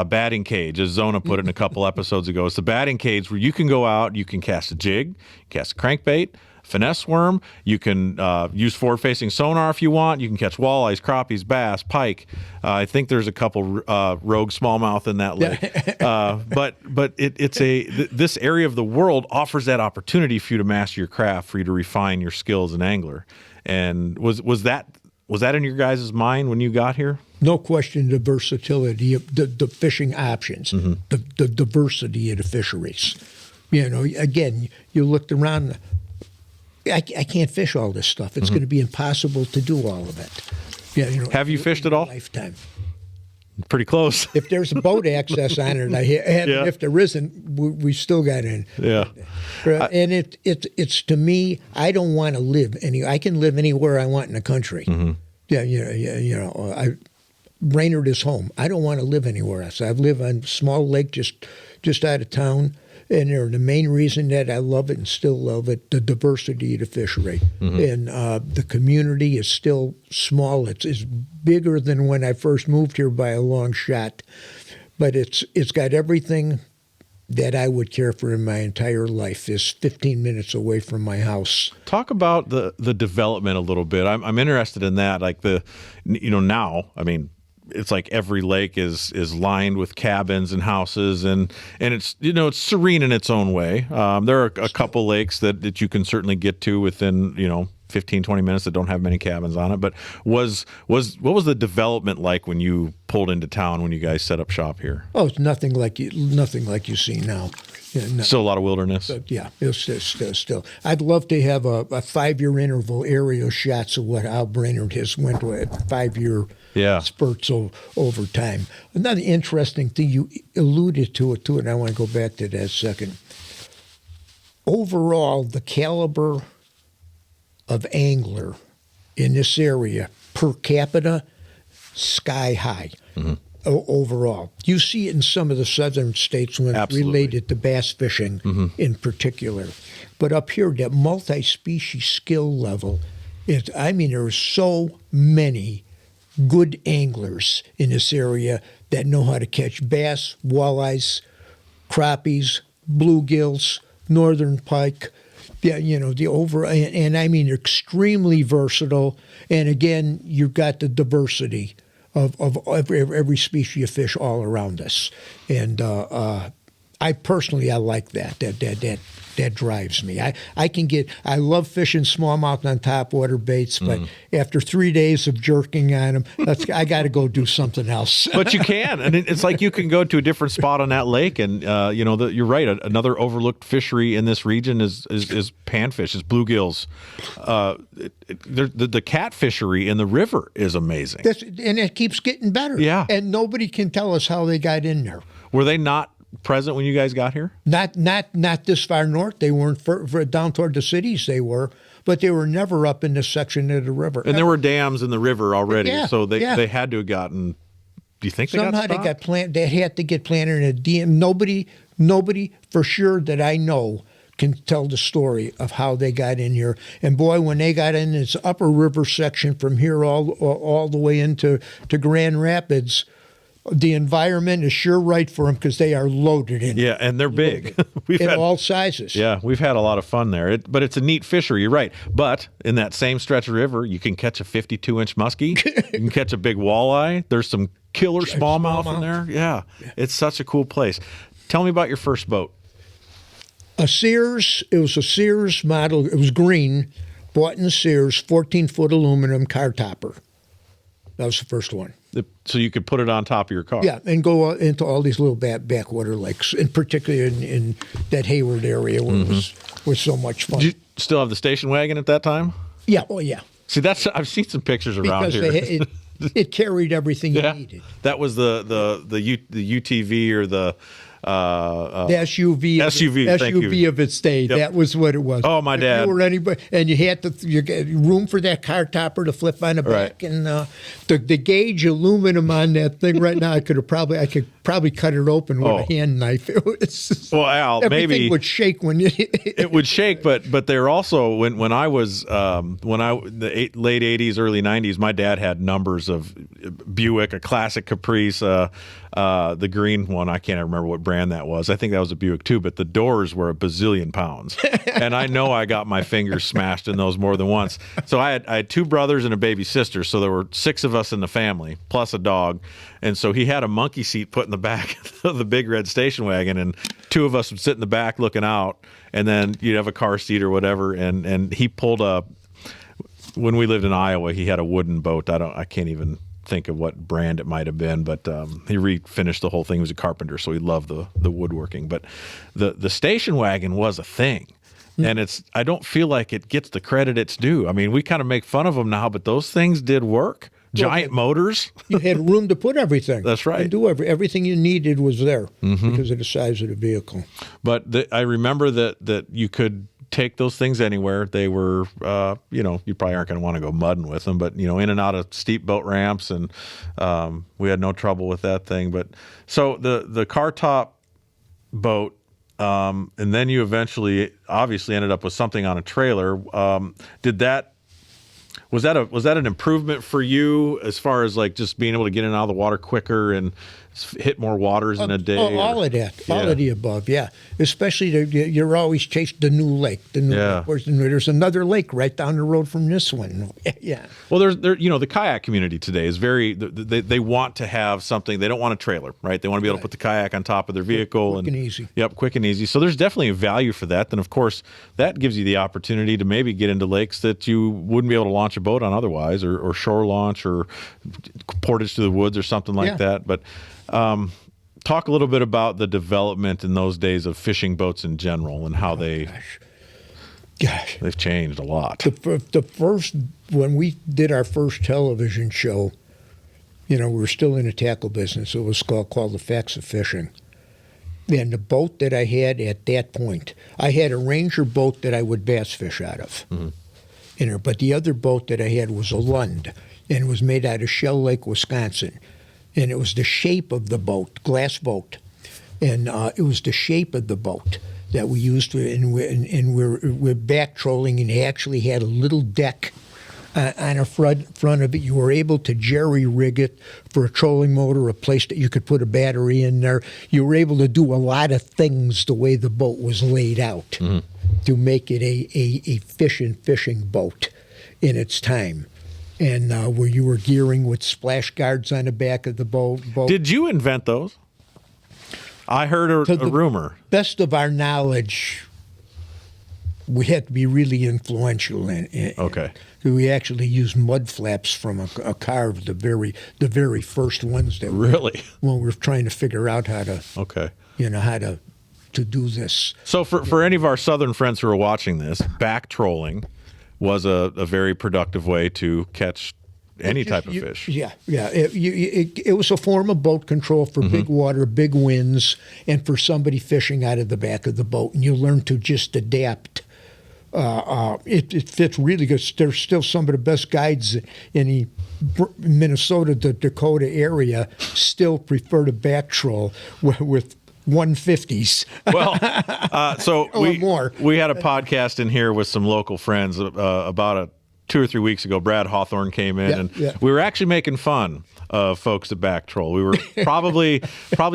batting cage, as Zona put it in a couple episodes ago. It's the batting cage where you can go out, you can cast a jig, cast a crankbait, finesse worm. You can use forward-facing sonar if you want. You can catch walleyes, crappies, bass, pike. I think there's a couple rogue smallmouth in that lake. But this area of the world offers that opportunity for you to master your craft, for you to refine your skills as an angler. And was that in your guys' mind when you got here? No question, the versatility of the fishing options, the diversity of the fisheries. Again, you looked around. I can't fish all this stuff. It's going to be impossible to do all of it. Have you fished at all? Lifetime. Pretty close. If there's a boat access on it, I have. Yeah. If there isn't, we still got in. Yeah. And it's to me, I don't want to live I can live anywhere I want in the country. Brainerd is home. I don't want to live anywhere else. I've lived on a small lake just out of town, and the main reason that I love it and still love it, the diversity of the fishery. And the community is still small. It's bigger than when I first moved here by a long shot, but it's got everything that I would care for in my entire life. Is 15 minutes away from my house. Talk about the development a little bit. I'm interested in that. Like now, I mean, it's like every lake is lined with cabins and houses, and it's it's serene in its own way. There are a couple lakes that you can certainly get to within 15, 20 minutes that don't have many cabins on it. But what was the development like when you pulled into town, when you guys set up shop here? Oh, it's nothing like you see now. Still a lot of wilderness. Yeah, it's still. I'd love to have a 5-year interval aerial shots of how Brainerd has went with 5-year spurts over time. Another interesting thing, you alluded to it too, and I want to go back to that second. Overall, the caliber of angler in this area per capita, sky high. Overall, you see it in some of the southern states when it's related to bass fishing in particular, but up here, that multi-species skill level there are so many good anglers in this area that know how to catch bass, walleyes, crappies, bluegills, northern pike. Yeah, and I mean extremely versatile. And again, you've got the diversity of every species of fish all around us. And I personally like that. That drives me. I love fishing smallmouth on topwater baits, but after 3 days of jerking on them, I got to go do something else. But you can, and it's like you can go to a different spot on that lake, and you're right. Another overlooked fishery in this region is panfish, is bluegills. The cat fishery in the river is amazing, and it keeps getting better. Yeah, and nobody can tell us how they got in there. Were they not present when you guys got here? Not this far north. They weren't for down toward the cities. They were, but they were never up in this section of the river. And there were dams in the river already, so they had to have gotten. Do you think somehow they got planted? They had to get planted in a dam. Nobody for sure that I know can tell the story of how they got in here. And boy, when they got in this upper river section from here all the way into Grand Rapids, the environment is sure right for them because they are loaded in. Yeah, and they're big. All sizes. Yeah, we've had a lot of fun there. But it's a neat fishery, you're right. But in that same stretch of river, you can catch a 52-inch musky. You can catch a big walleye. There's some killer smallmouth in there. Yeah, it's such a cool place. Tell me about your first boat. It was a Sears model. It was green, bought in Sears, 14-foot aluminum car topper. That was the first one. So you could put it on top of your car. Yeah, and go into all these little backwater lakes, in particular in that Hayward area where it was so much fun. Did you still have the station wagon at that time? Yeah, oh yeah. See, I've seen some pictures around here. It carried everything you needed. That was the UTV or the SUV of its day. Yep. That was what it was. Oh, my dad. You were anybody, and you had you get room for that car topper to flip on the back, and the gauge aluminum on that thing right now. I could probably cut it open with a hand knife. It was, well, Al, everything maybe would shake when you. it would shake, but they're also when I was late 80s, early 90s, my dad had numbers of Buick, a classic Caprice, the green one. I can't remember what brand that was. I think that was a Buick too, but the doors were a bazillion pounds, and I know I got my fingers smashed in those more than once. So I had two brothers and a baby sister, so there were 6 of us in the family plus a dog, and so he had a monkey seat put in the back of the big red station wagon, and 2 of us would sit in the back looking out, and then you'd have a car seat or whatever, and he pulled up. When we lived in Iowa, he had a wooden boat. I can't even think of what brand it might have been, but he refinished the whole thing. He was a carpenter, so he loved the woodworking. But the station wagon was a thing, and I don't feel like it gets the credit it's due. I mean, we kind of make fun of them now, but those things did work. Giant motors. You had room to put everything. That's right. And do everything you needed was there because of the size of the vehicle. But I remember that you could take those things anywhere. They were, you probably aren't going to want to go mudding with them, but, in and out of steep boat ramps, and we had no trouble with that thing. But so the car top boat, and then you eventually obviously ended up with something on a trailer. Was that an improvement for you as far as like just being able to get in and out of the water quicker and hit more waters in a day? All of that, all of the above, yeah. Especially you're always chasing the new lake. There's another lake right down the road from this one. Yeah. Well, the kayak community today is very. They want to have something. They don't want a trailer, right? They want to be able to put the kayak on top of their vehicle quick and easy. Yep, quick and easy. So there's definitely a value for that. Then of course that gives you the opportunity to maybe get into lakes that you wouldn't be able to launch a boat on otherwise, or shore launch, or portage to the woods, or something like that. But talk a little bit about the development in those days of fishing boats in general and how they've changed a lot. When we did our first television show, we were still in the tackle business. It was called The Facts of Fishing. And the boat that I had at that point, I had a Ranger boat that I would bass fish out of. Mm-hmm. But the other boat that I had was a Lund, and it was made out of Shell Lake, Wisconsin. And it was the shape of the boat, glass boat, and it was the shape of the boat that we used, and we're back trolling, and it actually had a little deck on the front of it. You were able to jerry rig it for a trolling motor, a place that you could put a battery in there. You were able to do a lot of things the way the boat was laid out to make it a fishing boat in its time. And where you were gearing with splash guards on the back of the boat. Did you invent those? I heard a rumor. Best of our knowledge, we had to be really influential in okay. We actually used mud flaps from a car of the very first ones that really when we were trying to figure out how to to do this. So for any of our southern friends who are watching this, back trolling was a very productive way to catch any type of fish. Yeah. It was a form of boat control for big water, big winds, and for somebody fishing out of the back of the boat. And you learn to just adapt. It fits really good. There's still some of the best guides in the Minnesota, the Dakota area still prefer to back troll with 150s. Well, so we had a podcast in here with some local friends about 2 or 3 weeks ago. Brad Hawthorne came in, we were actually making fun of folks at back troll. We were probably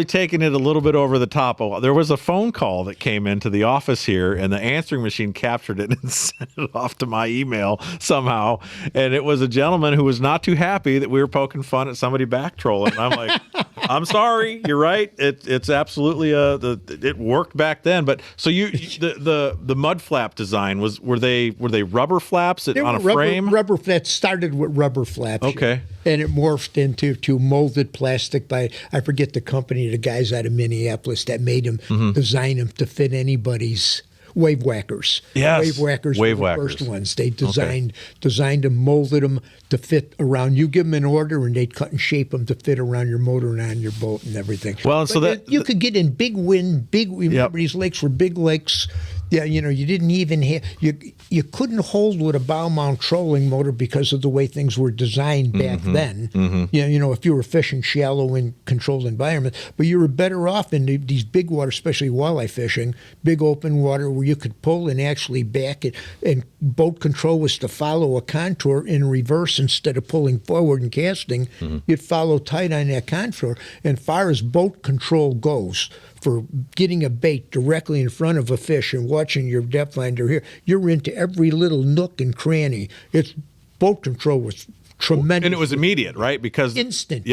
taking it a little bit over the top. There was a phone call that came into the office here, and the answering machine captured it and sent it off to my email somehow. And it was a gentleman who was not too happy that we were poking fun at somebody back trolling. And I'm like, I'm sorry, you're right. It's absolutely it worked back then. But so the mud flap design were they rubber flaps on a frame? Rubber flaps started with rubber flaps. Okay. And it morphed into molded plastic by, I forget the company, the guys out of Minneapolis that made them, design them to fit anybody's wave whackers. Yes. Wave whackers were the first ones. They designed them, molded them to fit around. You give them an order and they'd cut and shape them to fit around your motor and on your boat and everything. Well, so you could get in big wind, remember these lakes were big lakes. Yeah, you didn't even have you couldn't hold with a bow mount trolling motor because of the way things were designed back then. If you were fishing shallow in controlled environments, but you were better off in these big water, especially walleye fishing, big open water where you could pull and actually back it. And boat control was to follow a contour in reverse instead of pulling forward and casting. You'd follow tight on that contour. And far as boat control goes, for getting a bait directly in front of a fish and watching your depth finder here, you're into every little nook and cranny. Its boat control was tremendous. And it was immediate, right? Because instant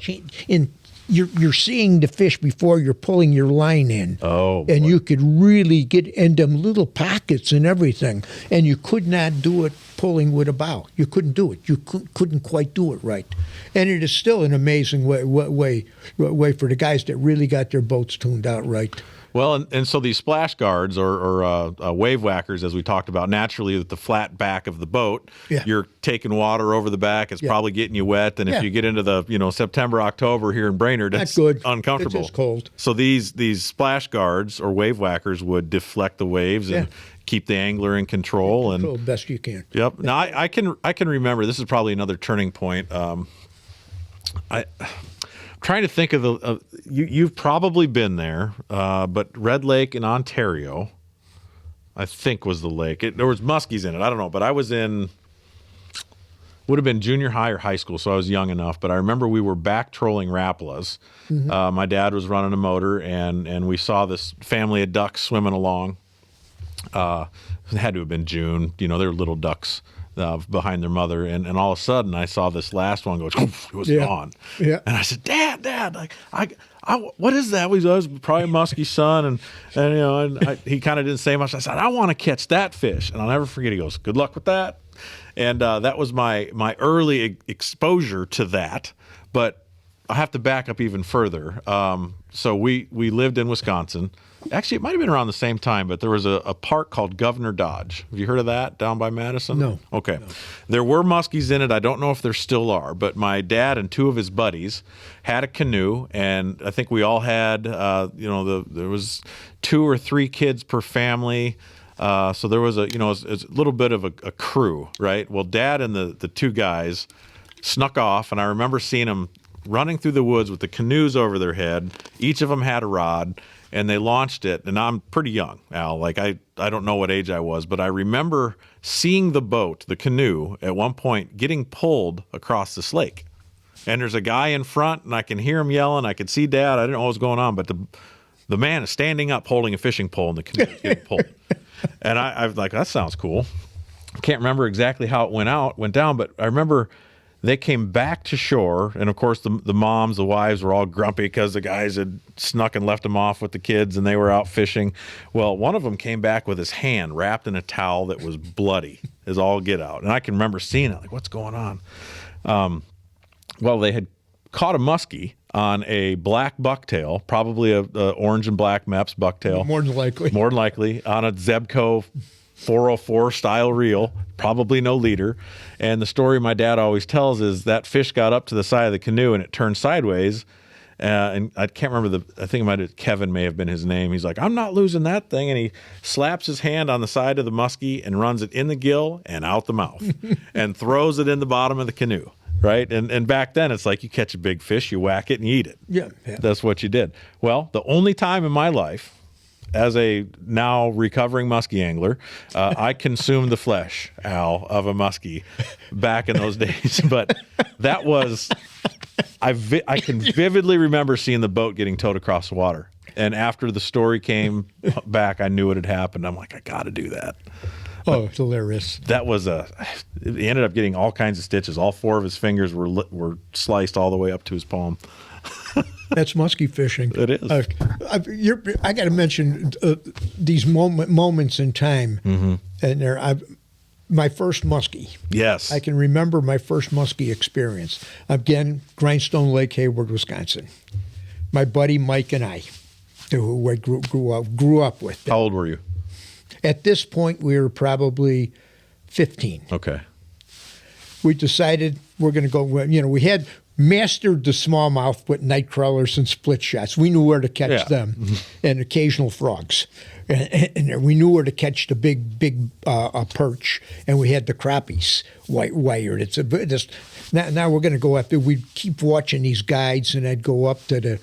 change. You're seeing the fish before you're pulling your line in. Oh, and you could really get in them little pockets and everything. And you could not do it pulling with a bow. You couldn't do it. You couldn't quite do it right. And it is still an amazing way for the guys that really got their boats tuned out right. Well, and so these splash guards or wave whackers, as we talked about, naturally with the flat back of the boat, you're taking water over the back. It's probably getting you wet. And if you get into the September, October here in Brainerd, it's uncomfortable. It's just cold. So these splash guards or wave whackers would deflect the waves and keep the angler in control. Control best you can. Yep. Now I can remember. This is probably another turning point. Trying to think of you've probably been there, but Red Lake in Ontario, I think was the lake. There was muskies in it. I don't know, but I was would have been junior high or high school, so I was young enough. But I remember we were back trolling Rapalas. My dad was running a motor, and we saw this family of ducks swimming along. It had to have been June. They were little ducks. Behind their mother, and all of a sudden I saw this last one go. It was gone. Yeah. And I said, Dad, like what is that? I was probably a musky son, and he kind of didn't say much. I said, I want to catch that fish, and I'll never forget. He goes, good luck with that. And that was my early exposure to that. But I have to back up even further. So we lived in Wisconsin. Actually, it might have been around the same time, but there was a park called Governor Dodge. Have you heard of that down by Madison? No. Okay. No. There were muskies in it. I don't know if there still are, but my dad and two of his buddies had a canoe, and I think we all had, there was 2 or 3 kids per family. So there was a little bit of a crew, right? Well, Dad and the 2 guys snuck off, and I remember seeing them running through the woods with the canoes over their head. Each of them had a rod. And they launched it, and I'm pretty young, Al. Like, I don't know what age I was, but I remember seeing the boat, the canoe, at one point getting pulled across this lake. And there's a guy in front, and I can hear him yelling. I could see Dad. I didn't know what was going on, but the man is standing up holding a fishing pole, and the canoe is getting pulled. And I was like, that sounds cool. I can't remember exactly how it went down, but I remember they came back to shore, and of course the moms, the wives were all grumpy because the guys had snuck and left them off with the kids, and they were out fishing. Well, one of them came back with his hand wrapped in a towel that was bloody as all get out, and I can remember seeing it, like, what's going on? Well, they had caught a muskie on a black bucktail, probably a orange and black Mepps bucktail. More than likely. On a Zebco 404 style reel, probably no leader. And the story my dad always tells is that fish got up to the side of the canoe and it turned sideways. And I can't remember I think Kevin may have been his name. He's like, I'm not losing that thing. And he slaps his hand on the side of the muskie and runs it in the gill and out the mouth and throws it in the bottom of the canoe. Right. And back then it's like you catch a big fish, you whack it and you eat it. Yeah. That's what you did. Well, the only time in my life, as a now recovering muskie angler, I consumed the flesh, Al, of a muskie back in those days. But that was, I can vividly remember seeing the boat getting towed across the water. And after the story came back, I knew it had happened. I'm like, I got to do that. Oh, it's hilarious. That was he ended up getting all kinds of stitches. All 4 of his fingers were sliced all the way up to his palm. That's musky fishing. It is. I got to mention these moments in time. Mm-hmm. And my first muskie. Yes. I can remember my first muskie experience. Again, Grindstone Lake, Hayward, Wisconsin. My buddy Mike and I, who I grew up with. How old were you? At this point, we were probably 15. Okay. We decided we're going to go, we had mastered the smallmouth with night crawlers and split shots. We knew where to catch them and occasional frogs. and we knew where to catch the big perch, and we had the crappies wired. Now we're going to go up there. We'd keep watching these guides, and I'd go up to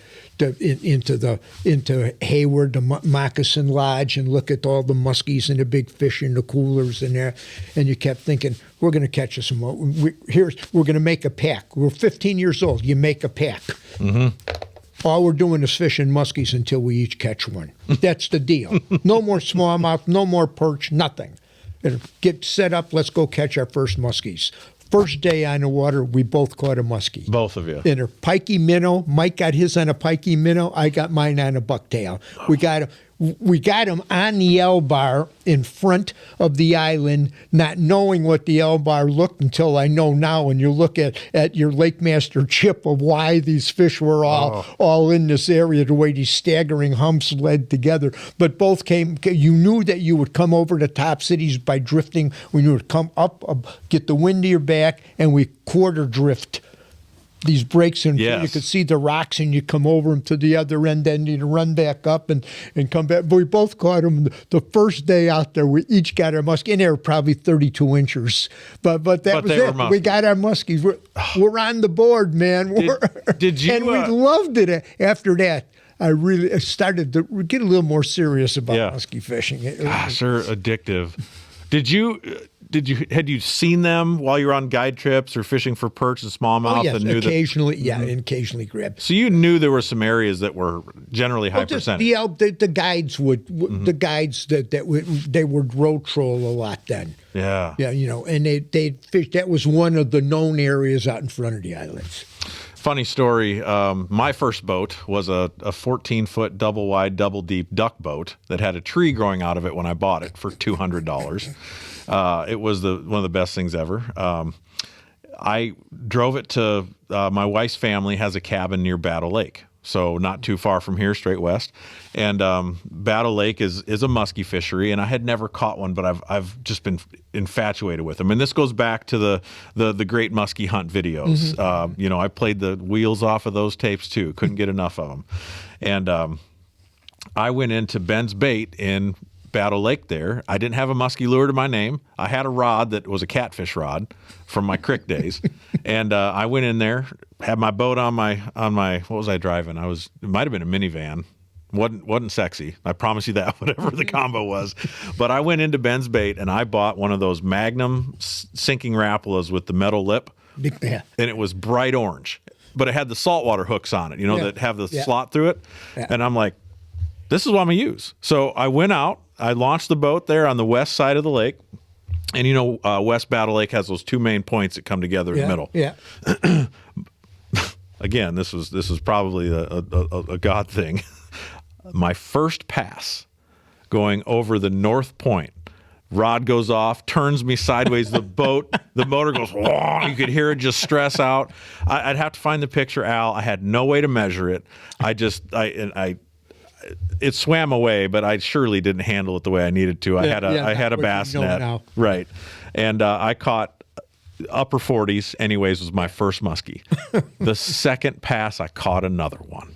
into Hayward, the Moccasin Lodge, and look at all the muskies and the big fish in the coolers in there. And you kept thinking, we're going to catch us some more. We're going to make a pack. We're 15 years old. You make a pack. Mm-hmm. All we're doing is fishing muskies until we each catch one. That's the deal. No more smallmouth, no more perch, nothing. Get set up. Let's go catch our first muskies. First day on the water, we both caught a muskie. Both of you. In a pikey minnow. Mike got his on a pikey minnow. I got mine on a bucktail. We got him on the L bar in front of the island, not knowing what the L bar looked until I know now. And you look at your Lake Master chip of why these fish were all in this area, the way these staggering humps led together. But both came. You knew that you would come over the top cities by drifting. We knew to come up, get the wind to your back, and we quarter drift these breaks until you could see the rocks, and you come over them to the other end, then you run back up and come back. But we both caught them the first day out there. We each got our muskie, and they were probably 32 inches. But that was it. We got our muskies. We're on the board, man. Did you? And we loved it. After that, I really started to get a little more serious about muskie fishing. Gosh, they're addictive. Had you seen them while you were on guide trips or fishing for perch and smallmouth? Oh, yes, and knew occasionally, occasionally grabbed. So you knew there were some areas that were generally high percentage. The guides would, the guides they would road troll a lot then. Yeah. Yeah, and they'd fish. That was one of the known areas out in front of the islands. Funny story. My first boat was a 14-foot double wide, double deep duck boat that had a tree growing out of it when I bought it for $200. It was one of the best things ever. I drove it to my wife's family has a cabin near Battle Lake, so not too far from here, straight west. And Battle Lake is a musky fishery, and I had never caught one, but I've just been infatuated with them. And this goes back to the great musky hunt videos. Mm-hmm. I played the wheels off of those tapes too. Couldn't get enough of them. And I went into Ben's Bait in Battle Lake there. I didn't have a musky lure to my name. I had a rod that was a catfish rod from my crick days. And I went in there, had my boat on my what was I driving? It might have been a minivan. Wasn't sexy. I promise you that, whatever the combo was. But I went into Ben's Bait and I bought one of those Magnum sinking Rapalas with the metal lip. And it was bright orange. But it had the saltwater hooks on it, that have the slot through it. Yeah. And I'm like, this is what I'm going to use. So I went out. I launched the boat there on the west side of the lake. And West Battle Lake has those two main points that come together in the middle. Yeah. Again, this was probably a God thing. My first pass going over the north point, rod goes off, turns me sideways. The motor goes, whoa, you could hear it just stress out. I'd have to find the picture, Al. I had no way to measure it. It swam away, but I surely didn't handle it the way I needed to. I had a bass net, right, and I caught upper 40s. Anyways, was my first muskie. The second pass, I caught another one.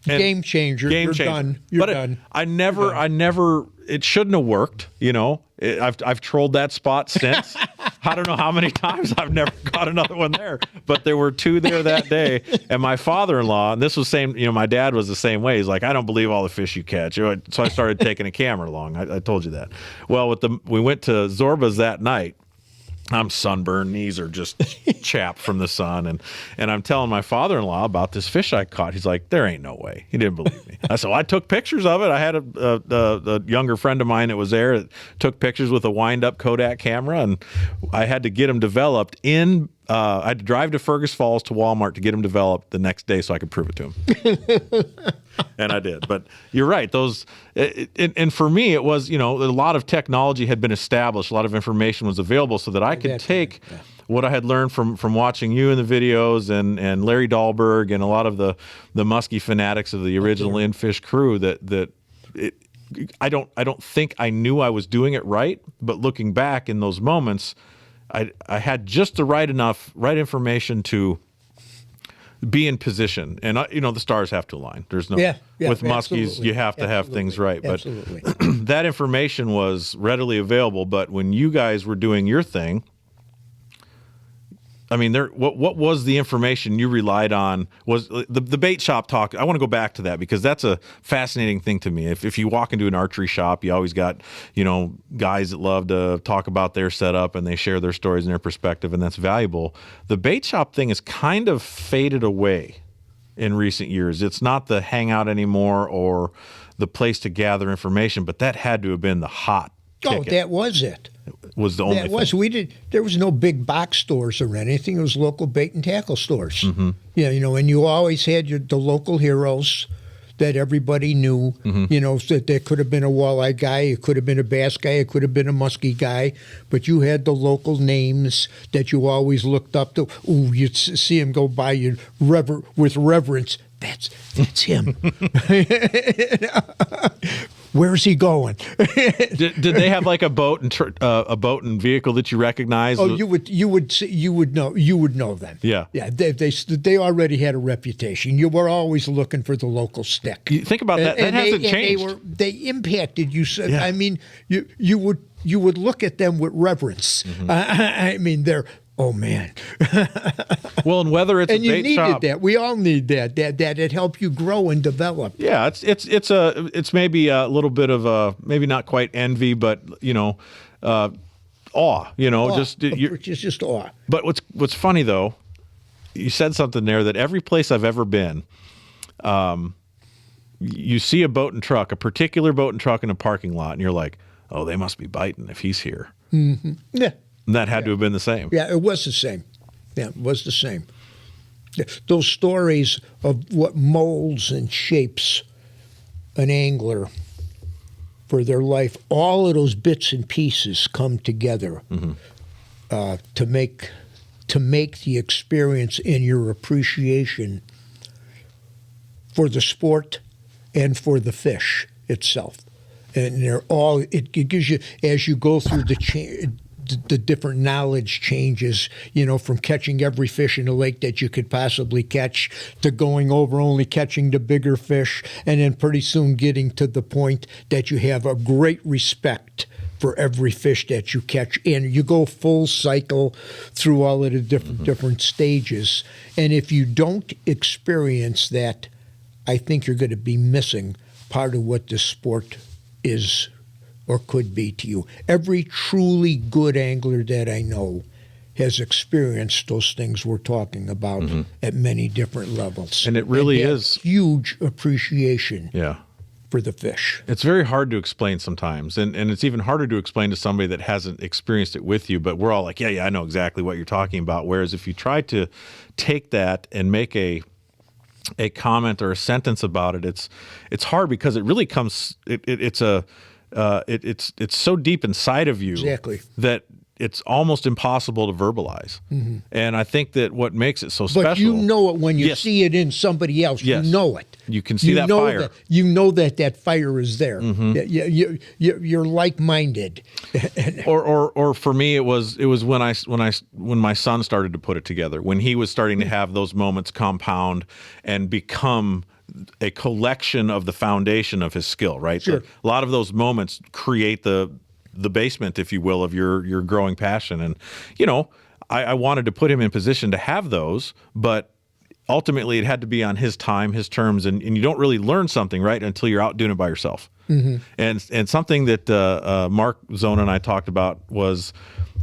Game changer. You're done. You're done. I never. It shouldn't have worked. I've trolled that spot since. I don't know how many times I've never caught another one there, but there were two there that day. And my father-in-law, and this was same. My dad was the same way. He's like, I don't believe all the fish you catch. So I started taking a camera along. I told you that. Well, we went to Zorba's that night. I'm sunburned, knees are just chapped from the sun, and I'm telling my father-in-law about this fish I caught. He's like, there ain't no way. He didn't believe me. I said, well, I took pictures of it. I had a younger friend of mine that was there that took pictures with a wind-up Kodak camera, and I had to get them developed I had to drive to Fergus Falls to Walmart to get them developed the next day so I could prove it to him. And I did. But you're right. And for me, it was, a lot of technology had been established. A lot of information was available so that I could take what I had learned from watching you in the videos and Larry Dahlberg and a lot of the musky fanatics of the original In-Fish crew I don't think I knew I was doing it right. But looking back in those moments, I had just the right information to be in position. And, the stars have to align. There's no, with muskies, you have to have things right. But that information was readily available. But when you guys were doing your thing, I mean, what was the information you relied on? Was the bait shop talk? I want to go back to that because that's a fascinating thing to me. If you walk into an archery shop, you always got, guys that love to talk about their setup and they share their stories and their perspective, and that's valuable. The bait shop thing is kind of faded away in recent years. It's not the hangout anymore or the place to gather information, but that had to have been the hot ticket. Oh, that was it. Was the only thing. There was no big box stores or anything. It was local bait and tackle stores. Mm-hmm. Yeah, and you always had the local heroes that everybody knew. Mm-hmm. That there could have been a walleye guy, it could have been a bass guy, it could have been a musky guy, but you had the local names that you always looked up to. Ooh, you'd see him go by you with reverence. That's him. Where's he going? did they have like a boat and vehicle that you recognized? Oh, you would know them. Yeah. They already had a reputation. You were always looking for the local stick. You think about that. That hasn't changed. They impacted you. Yeah. I mean, you would look at them with reverence. Mm-hmm. I mean, they're. Oh man! Well, and whether it's and a bait shop, you needed that. We all need that. That it helped you grow and develop. Yeah, it's maybe a little bit of maybe not quite envy, but awe. Awe. Just awe. But what's funny though, you said something there that every place I've ever been, you see a boat and truck, a particular boat and truck in a parking lot, and you're like, oh, they must be biting if he's here. Mm-hmm. Yeah. And that had to have been the same. Yeah, it was the same. Yeah, it was the same. Those stories of what molds and shapes an angler for their life, all of those bits and pieces come together to make the experience and your appreciation for the sport and for the fish itself. And it gives you, as you go through the different knowledge changes, from catching every fish in the lake that you could possibly catch to going over only catching the bigger fish, and then pretty soon getting to the point that you have a great respect for every fish that you catch. And you go full cycle through all of the different stages. And if you don't experience that, I think you're going to be missing part of what the sport is or could be to you. Every truly good angler that I know has experienced those things we're talking about at many different levels. And it really is huge appreciation for the fish. It's very hard to explain sometimes. And it's even harder to explain to somebody that hasn't experienced it with you. But we're all like, yeah, I know exactly what you're talking about. Whereas if you try to take that and make a comment or a sentence about it, it's hard because it really comes, it's so deep inside of you that it's almost impossible to verbalize. Mm-hmm. And I think that what makes it so special. But you know it when you see it in somebody else. Yes. You know it. You can see that fire. You know that fire is there. Mm-hmm. You're like-minded. or for me, it was when my son started to put it together, when he was starting to have those moments compound and become a collection of the foundation of his skill, right? Sure. So a lot of those moments create the basement, if you will, of your growing passion. And, I wanted to put him in position to have those, but ultimately it had to be on his time, his terms, and you don't really learn something, right, until you're out doing it by yourself. Mm-hmm. And something that Mark Zona and I talked about was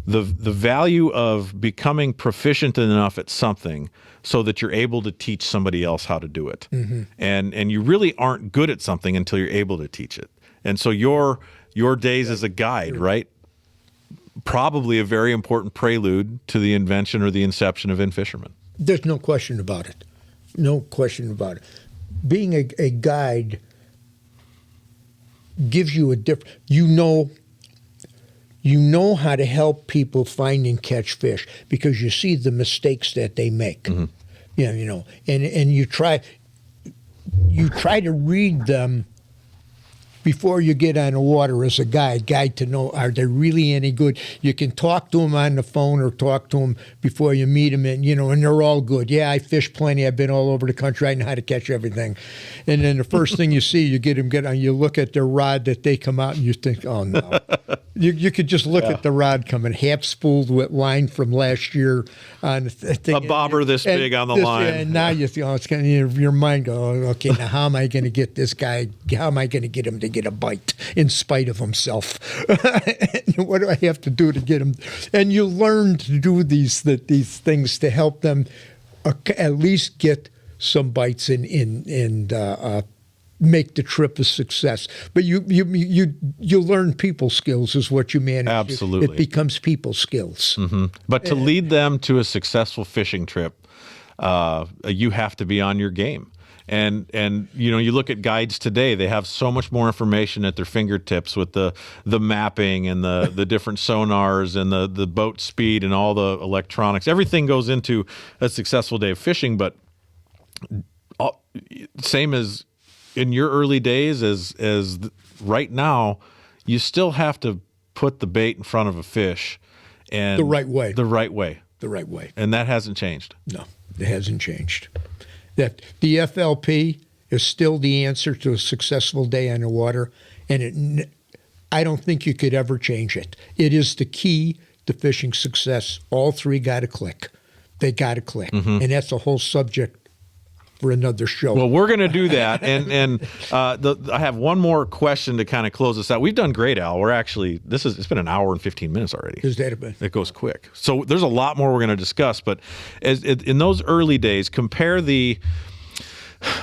the value of becoming proficient enough at something so that you're able to teach somebody else how to do it. Mm-hmm. And you really aren't good at something until you're able to teach it. And so your days as a guide, right? Probably a very important prelude to the invention or the inception of In-Fisherman. There's no question about it. No question about it. Being a guide gives you a different, you know how to help people find and catch fish because you see the mistakes that they make. Mm-hmm. And you try to read them before you get on the water as a guide to know, are they really any good? You can talk to them on the phone or talk to them before you meet them, and and they're all good. Yeah, I fish plenty. I've been all over the country. I know how to catch everything. And then the first thing you see, you look at their rod that they come out and you think, oh no. You could just look at the rod coming half spooled with line from last year on the thing. A bobber this big on the line. And now you think, it's kind of your mind go, okay, now how am I going to get this guy? How am I going to get him to get a bite in spite of himself? What do I have to do to get him? And you learn to do these things to help them at least get some bites and make the trip a success. But you learn people skills is what you manage. Absolutely. It becomes people skills. Mm-hmm. But to lead them to a successful fishing trip, you have to be on your game. And you look at guides today, they have so much more information at their fingertips with the mapping and the different sonars and the boat speed and all the electronics. Everything goes into a successful day of fishing, but same as in your early days as right now, you still have to put the bait in front of a fish and the right way. The right way. The right way. And that hasn't changed. No, it hasn't changed. That the FLP is still the answer to a successful day on the water, and I don't think you could ever change it. It is the key to fishing success. All three got to click. They got to click, and that's a whole subject for another show. Well, we're going to do that, and I have one more question to kind of close this out. We've done great, Al. We're actually it's been an hour and 15 minutes already. Is that a bit? It goes quick. So there's a lot more we're going to discuss, but in those early days, compare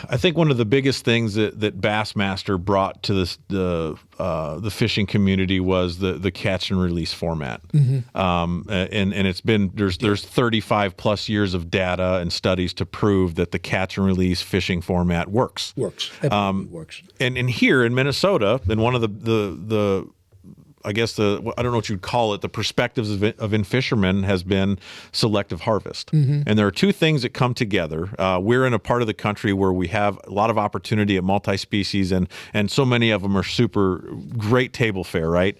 I think one of the biggest things that Bassmaster brought to the fishing community was the catch and release format. Mm-hmm. And it's been there's 35 plus years of data and studies to prove that the catch and release fishing format works. Absolutely works. And here in Minnesota, in one of the I guess I don't know what you'd call it, the perspectives of In-Fisherman has been selective harvest. Mm-hmm. And there are two things that come together. We're in a part of the country where we have a lot of opportunity at multi-species, and so many of them are super great table fare, right?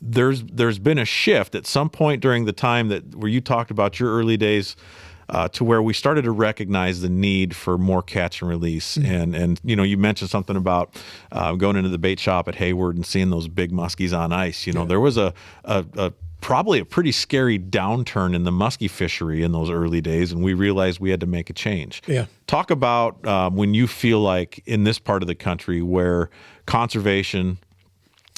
There's been a shift at some point during the time where you talked about your early days, to where we started to recognize the need for more catch and release. Mm-hmm. And you mentioned something about going into the bait shop at Hayward and seeing those big muskies on ice. There was a probably a pretty scary downturn in the musky fishery in those early days, and we realized we had to make a change. Yeah. Talk about when you feel like in this part of the country where conservation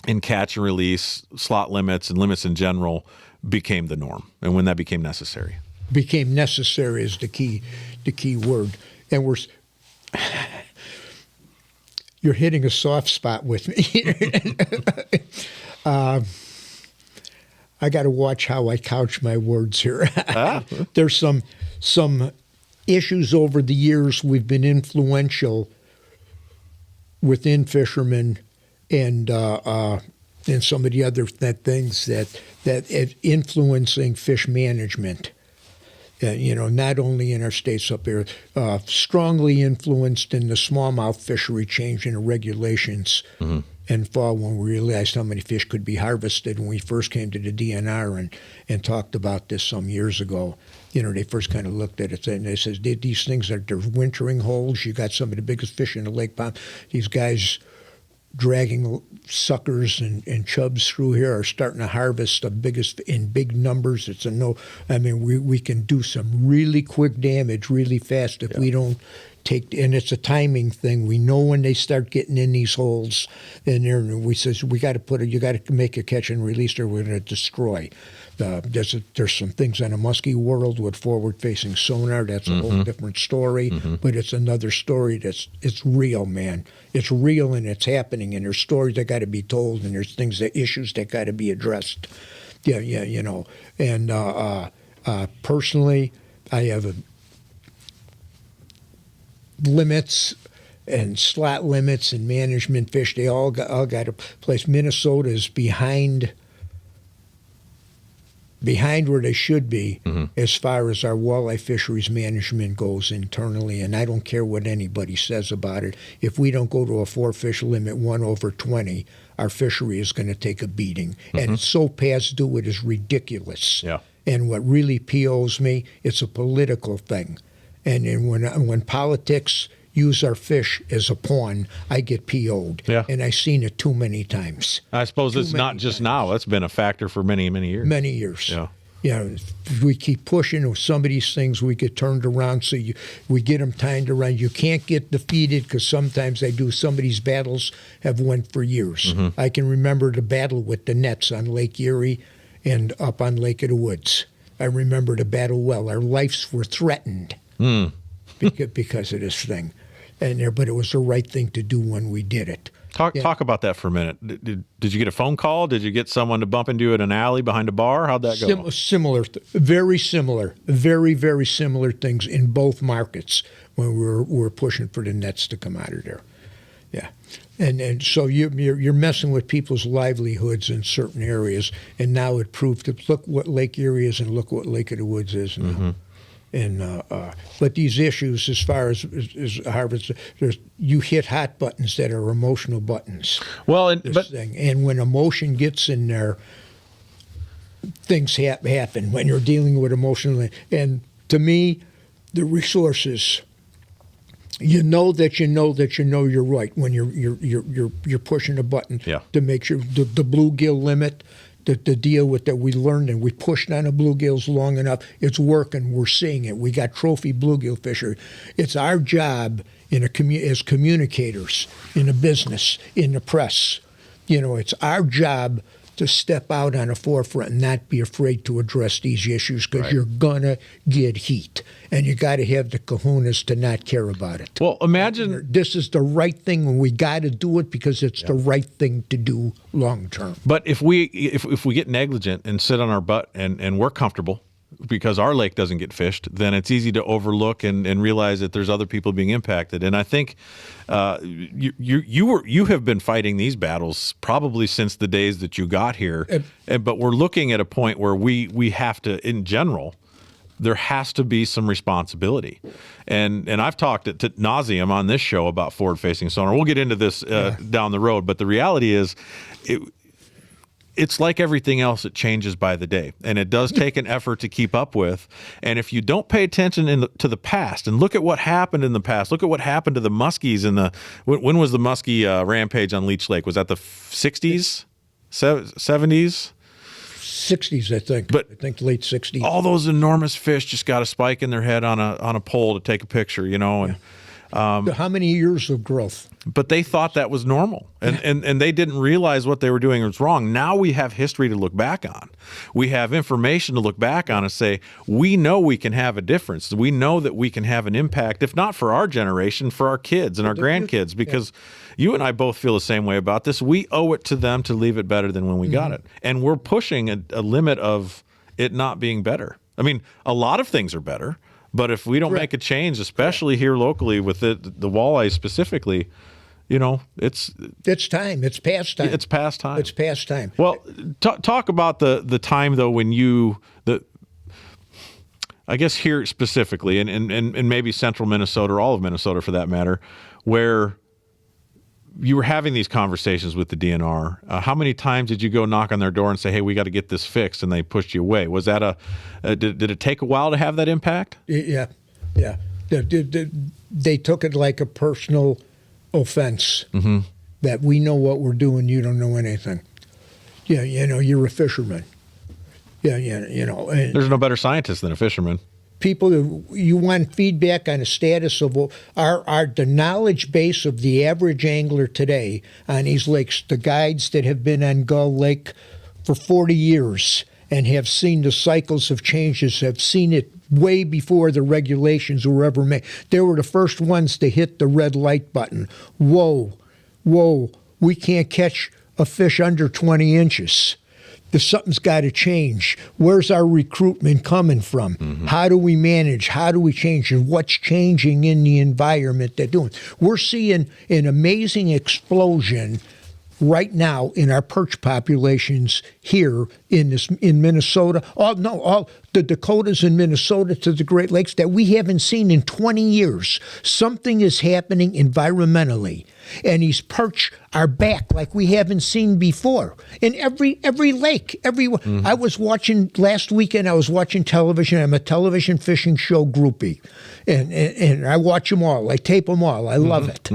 and catch and release, slot limits and limits in general became the norm, and when that became necessary. Became necessary is the key word, and you're hitting a soft spot with me. I got to watch how I couch my words here. There's some issues over the years we've been influential within fishermen and some of the other things that influencing fish management. Not only in our states up here, strongly influenced in the smallmouth fishery changing the regulations in fall when we realized how many fish could be harvested when we first came to the DNR and talked about this some years ago. They first kind of looked at it and they said, these things they're wintering holes. You got some of the biggest fish in the lake pond. These guys dragging suckers and chubs through here are starting to harvest the biggest in big numbers. It's we can do some really quick damage really fast if we don't and it's a timing thing. We know when they start getting in these holes, and we says you got to make a catch and release or we're going to destroy. There's some things on a musky world with forward-facing sonar. That's a whole different story, but it's another story it's real, man. It's real and it's happening, and there's stories that got to be told, and there's issues that got to be addressed. And personally, I have limits and slot limits and management fish. They all got a place. Minnesota is behind behind where they should be as far as our walleye fisheries management goes internally, and I don't care what anybody says about it. If we don't go to a 4-fish limit 1/20, our fishery is going to take a beating. And it's so past due, it is ridiculous. Yeah. And what really POs me, it's a political thing. And when politics use our fish as a pawn, I get PO'd. Yeah. And I've seen it too many times. I suppose it's not just now. It's been a factor for many, many years. Many years. Yeah. If we keep pushing with some of these things, we get turned around. So we get them timed around. You can't get defeated because sometimes they do. Some of these battles have went for years. I can remember the battle with the nets on Lake Erie and up on Lake of the Woods. I remember the battle well. Our lives were threatened because of this thing. But it was the right thing to do when we did it. Talk about that for a minute. Did you get a phone call? Did you get someone to bump into you at an alley behind a bar? How'd that go? Similar, very similar, very, very similar things in both markets when we were pushing for the nets to come out of there. Yeah, and so you're messing with people's livelihoods in certain areas, and now it proved that look what Lake Erie is and look what Lake of the Woods is now. But these issues, as far as harvest, you hit hot buttons that are emotional buttons. Well, and when emotion gets in there, things happen when you're dealing with emotional. And to me, the resources, you know you're right when you're pushing a button to make sure the bluegill limit. The deal with that we learned and we pushed on the bluegills long enough, it's working. We're seeing it. We got trophy bluegill fishery. It's our job as communicators in a business, in the press. It's our job to step out on the forefront and not be afraid to address these issues because you're gonna get heat, and you got to have the kahunas to not care about it. Well, imagine this is the right thing, and we got to do it because it's the right thing to do long term. But if we get negligent and sit on our butt and we're comfortable because our lake doesn't get fished, then it's easy to overlook and realize that there's other people being impacted. And I think you have been fighting these battles probably since the days that you got here. But we're looking at a point where we have to, in general, there has to be some responsibility. And I've talked at nauseum on this show about forward-facing sonar. We'll get into this down the road. But the reality is, it's like everything else, it changes by the day. And it does take an effort to keep up with. And if you don't pay attention to the past and look at what happened in the past, look at what happened to the muskies when was the muskie rampage on Leech Lake? Was that the 60s, 70s? 60s, I think. But I think late 60s. All those enormous fish just got a spike in their head on a pole to take a picture, and how many years of growth? But they thought that was normal, and they didn't realize what they were doing was wrong. Now we have history to look back on. We have information to look back on and say, we know we can have a difference. We know that we can have an impact, if not for our generation, for our kids and our grandkids, because you and I both feel the same way about this. We owe it to them to leave it better than when we got it. And we're pushing a limit of it not being better. I mean, a lot of things are better. But if we don't make a change, especially here locally with the walleye specifically, it's time. It's past time. It's past time. It's past time. Well, talk about the time though when I guess here specifically, and maybe central Minnesota or all of Minnesota for that matter, where you were having these conversations with the DNR. How many times did you go knock on their door and say, "Hey, we got to get this fixed," and they pushed you away? Was that did it take a while to have that impact? Yeah. They took it like a personal offense that we know what we're doing, you don't know anything. Yeah, you're a fisherman. Yeah, and there's no better scientist than a fisherman. People, you want feedback on the status of the knowledge base of the average angler today on these lakes, the guides that have been on Gull Lake for 40 years and have seen the cycles of changes, have seen it way before the regulations were ever made. They were the first ones to hit the red light button. Whoa, we can't catch a fish under 20 inches. Something's got to change. Where's our recruitment coming from? How do we manage? How do we change? And what's changing in the environment they're doing? We're seeing an amazing explosion right now in our perch populations here in Minnesota, all the Dakotas and Minnesota to the Great Lakes that we haven't seen in 20 years. Something is happening environmentally, and these perch are back like we haven't seen before in every lake. I was watching last weekend. I was watching television. I'm a television fishing show groupie, and I watch them all. I tape them all. I love it.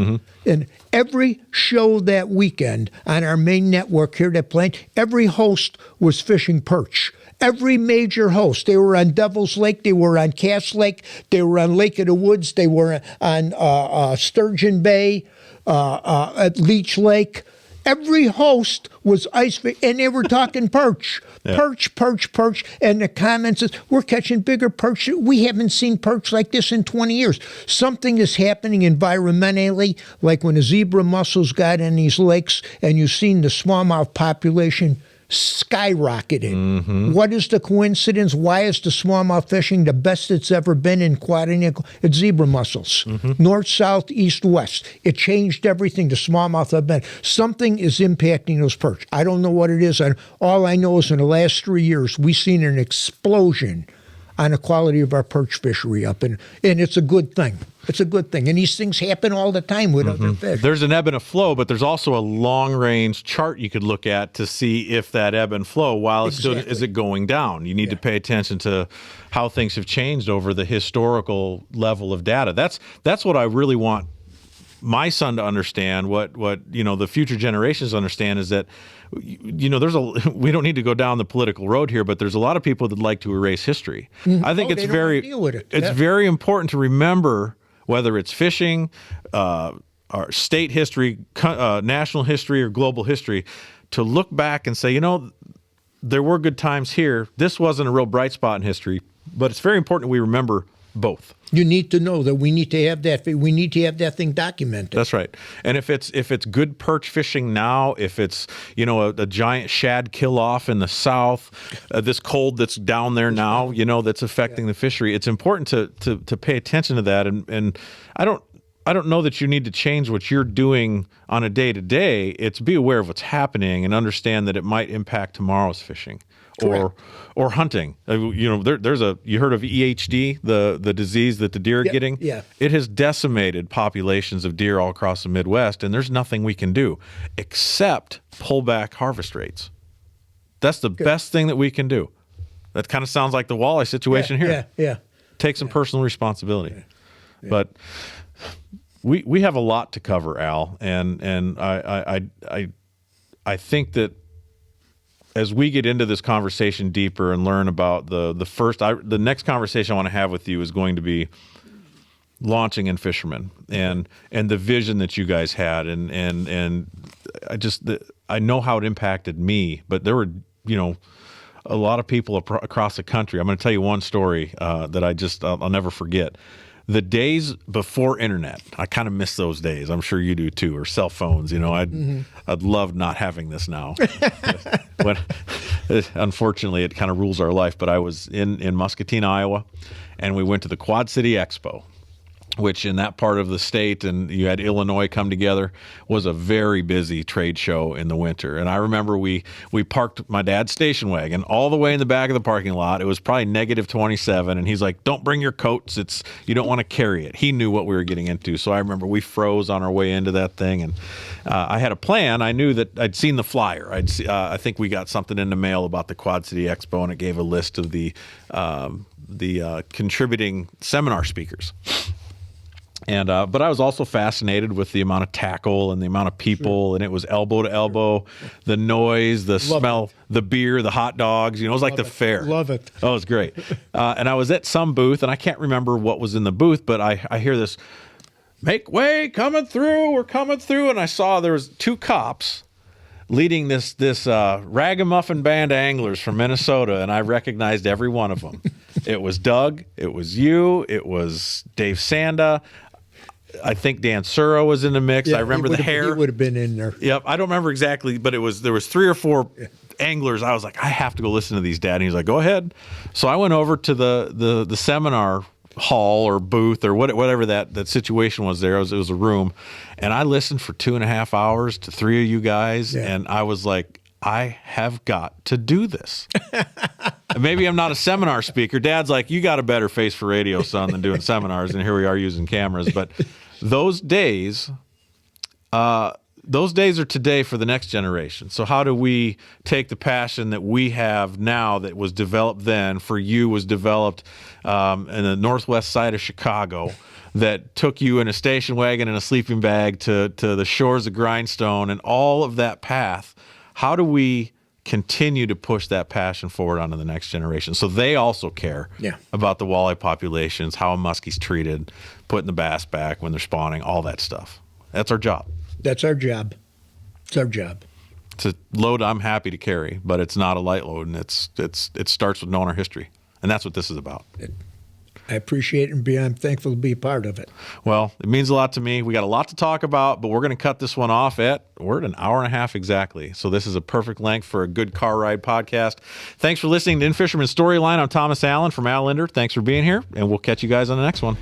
And every show that weekend on our main network here that played, every host was fishing perch. Every major host. They were on Devil's Lake. They were on Cass Lake. They were on Lake of the Woods. They were on Sturgeon Bay, at Leech Lake. Every host was ice fishing, and they were talking perch. Yeah. Perch. And the comments is, we're catching bigger perch. We haven't seen perch like this in 20 years. Something is happening environmentally, like when the zebra mussels got in these lakes, and you've seen the smallmouth population skyrocketing. What is the coincidence? Why is the smallmouth fishing the best it's ever been in quadrennial? It's zebra mussels. North, south, east, west. It changed everything. The smallmouth have been. Something is impacting those perch. I don't know what it is. All I know is in the last 3 years, we've seen an explosion on the quality of our perch fishery up, and it's a good thing. It's a good thing. And these things happen all the time with other fish. There's an ebb and a flow, but there's also a long-range chart you could look at to see if that ebb and flow, while it's still, is it going down? You need to pay attention to how things have changed over the historical level of data. That's what I really want my son to understand, what the future generations understand, is that we don't need to go down the political road here, but there's a lot of people that like to erase history. I think it's very important to remember, whether it's fishing, our state history, national history, or global history, to look back and say, there were good times here. This wasn't a real bright spot in history, but it's very important we remember both. You need to know that we need to have that. We need to have that thing documented. That's right. And if it's good perch fishing now, if it's a giant shad kill off in the south, this cold that's down there now, that's affecting the fishery, it's important to pay attention to that. And I don't know that you need to change what you're doing on a day to day. It's be aware of what's happening and understand that it might impact tomorrow's fishing. Or hunting. You heard of EHD, the disease that the deer are getting? Yeah. It has decimated populations of deer all across the Midwest, and there's nothing we can do except pull back harvest rates. That's the best thing that we can do. That kind of sounds like the walleye situation here. Yeah. Take some personal responsibility. Yeah. But we have a lot to cover, Al, and I think that as we get into this conversation deeper and learn about the next conversation I want to have with you is going to be launching In-Fisherman and the vision that you guys had, and I know how it impacted me, but there were a lot of people across the country. I'm going to tell you one story that I'll never forget. The days before internet, I kind of miss those days. I'm sure you do too, or cell phones. I'd love not having this now. But unfortunately, it kind of rules our life. But I was in Muscatine, Iowa, and we went to the Quad City Expo, which in that part of the state, and you had Illinois come together, was a very busy trade show in the winter. And I remember we parked my dad's station wagon all the way in the back of the parking lot. It was probably negative 27, and he's like, "Don't bring your coats. You don't want to carry it." He knew what we were getting into. So I remember we froze on our way into that thing, and I had a plan. I knew that I'd seen the flyer. I think we got something in the mail about the Quad City Expo, and it gave a list of the contributing seminar speakers. And but I was also fascinated with the amount of tackle and the amount of people, and it was elbow to elbow, the noise, the smell, the beer, the hot dogs. It was like the fair. Love it. Oh, it was great. And I was at some booth, and I can't remember what was in the booth, but I hear this, "Make way, coming through, we're coming through," and I saw there was two cops leading this ragamuffin band of anglers from Minnesota, and I recognized every one of them. It was Doug, it was you, it was Dave Sanda. I think Dan Suro was in the mix. I remember the hair. He would have been in there. Yep. I don't remember exactly, but there was 3 or 4 anglers. I was like, I have to go listen to these, Dad. And he's like, go ahead. So I went over to the seminar hall or booth or whatever that situation was there. It was a room. And I listened for 2.5 hours to 3 of you guys. Yeah. And I was like, I have got to do this. Maybe I'm not a seminar speaker. Dad's like, you got a better face for radio, son, than doing seminars. And here we are using cameras. But those days are today for the next generation. So how do we take the passion that we have now that was developed then, for you was developed in the northwest side of Chicago, that took you in a station wagon and a sleeping bag to the shores of Grindstone and all of that path? How do we continue to push that passion forward onto the next generation so they also care about the walleye populations, how a muskie's treated, putting the bass back when they're spawning, all that stuff? That's our job. That's our job. It's our job. It's a load I'm happy to carry, but it's not a light load, and it starts with knowing our history, and that's what this is about. I appreciate it, and I'm thankful to be a part of it. Well, it means a lot to me. We got a lot to talk about, but we're going to cut this one off we're at an hour and a half exactly. So this is a perfect length for a good car ride podcast. Thanks for listening to In-Fisherman Storyline. I'm Thomas Allen from Linder. Thanks for being here, and we'll catch you guys on the next one.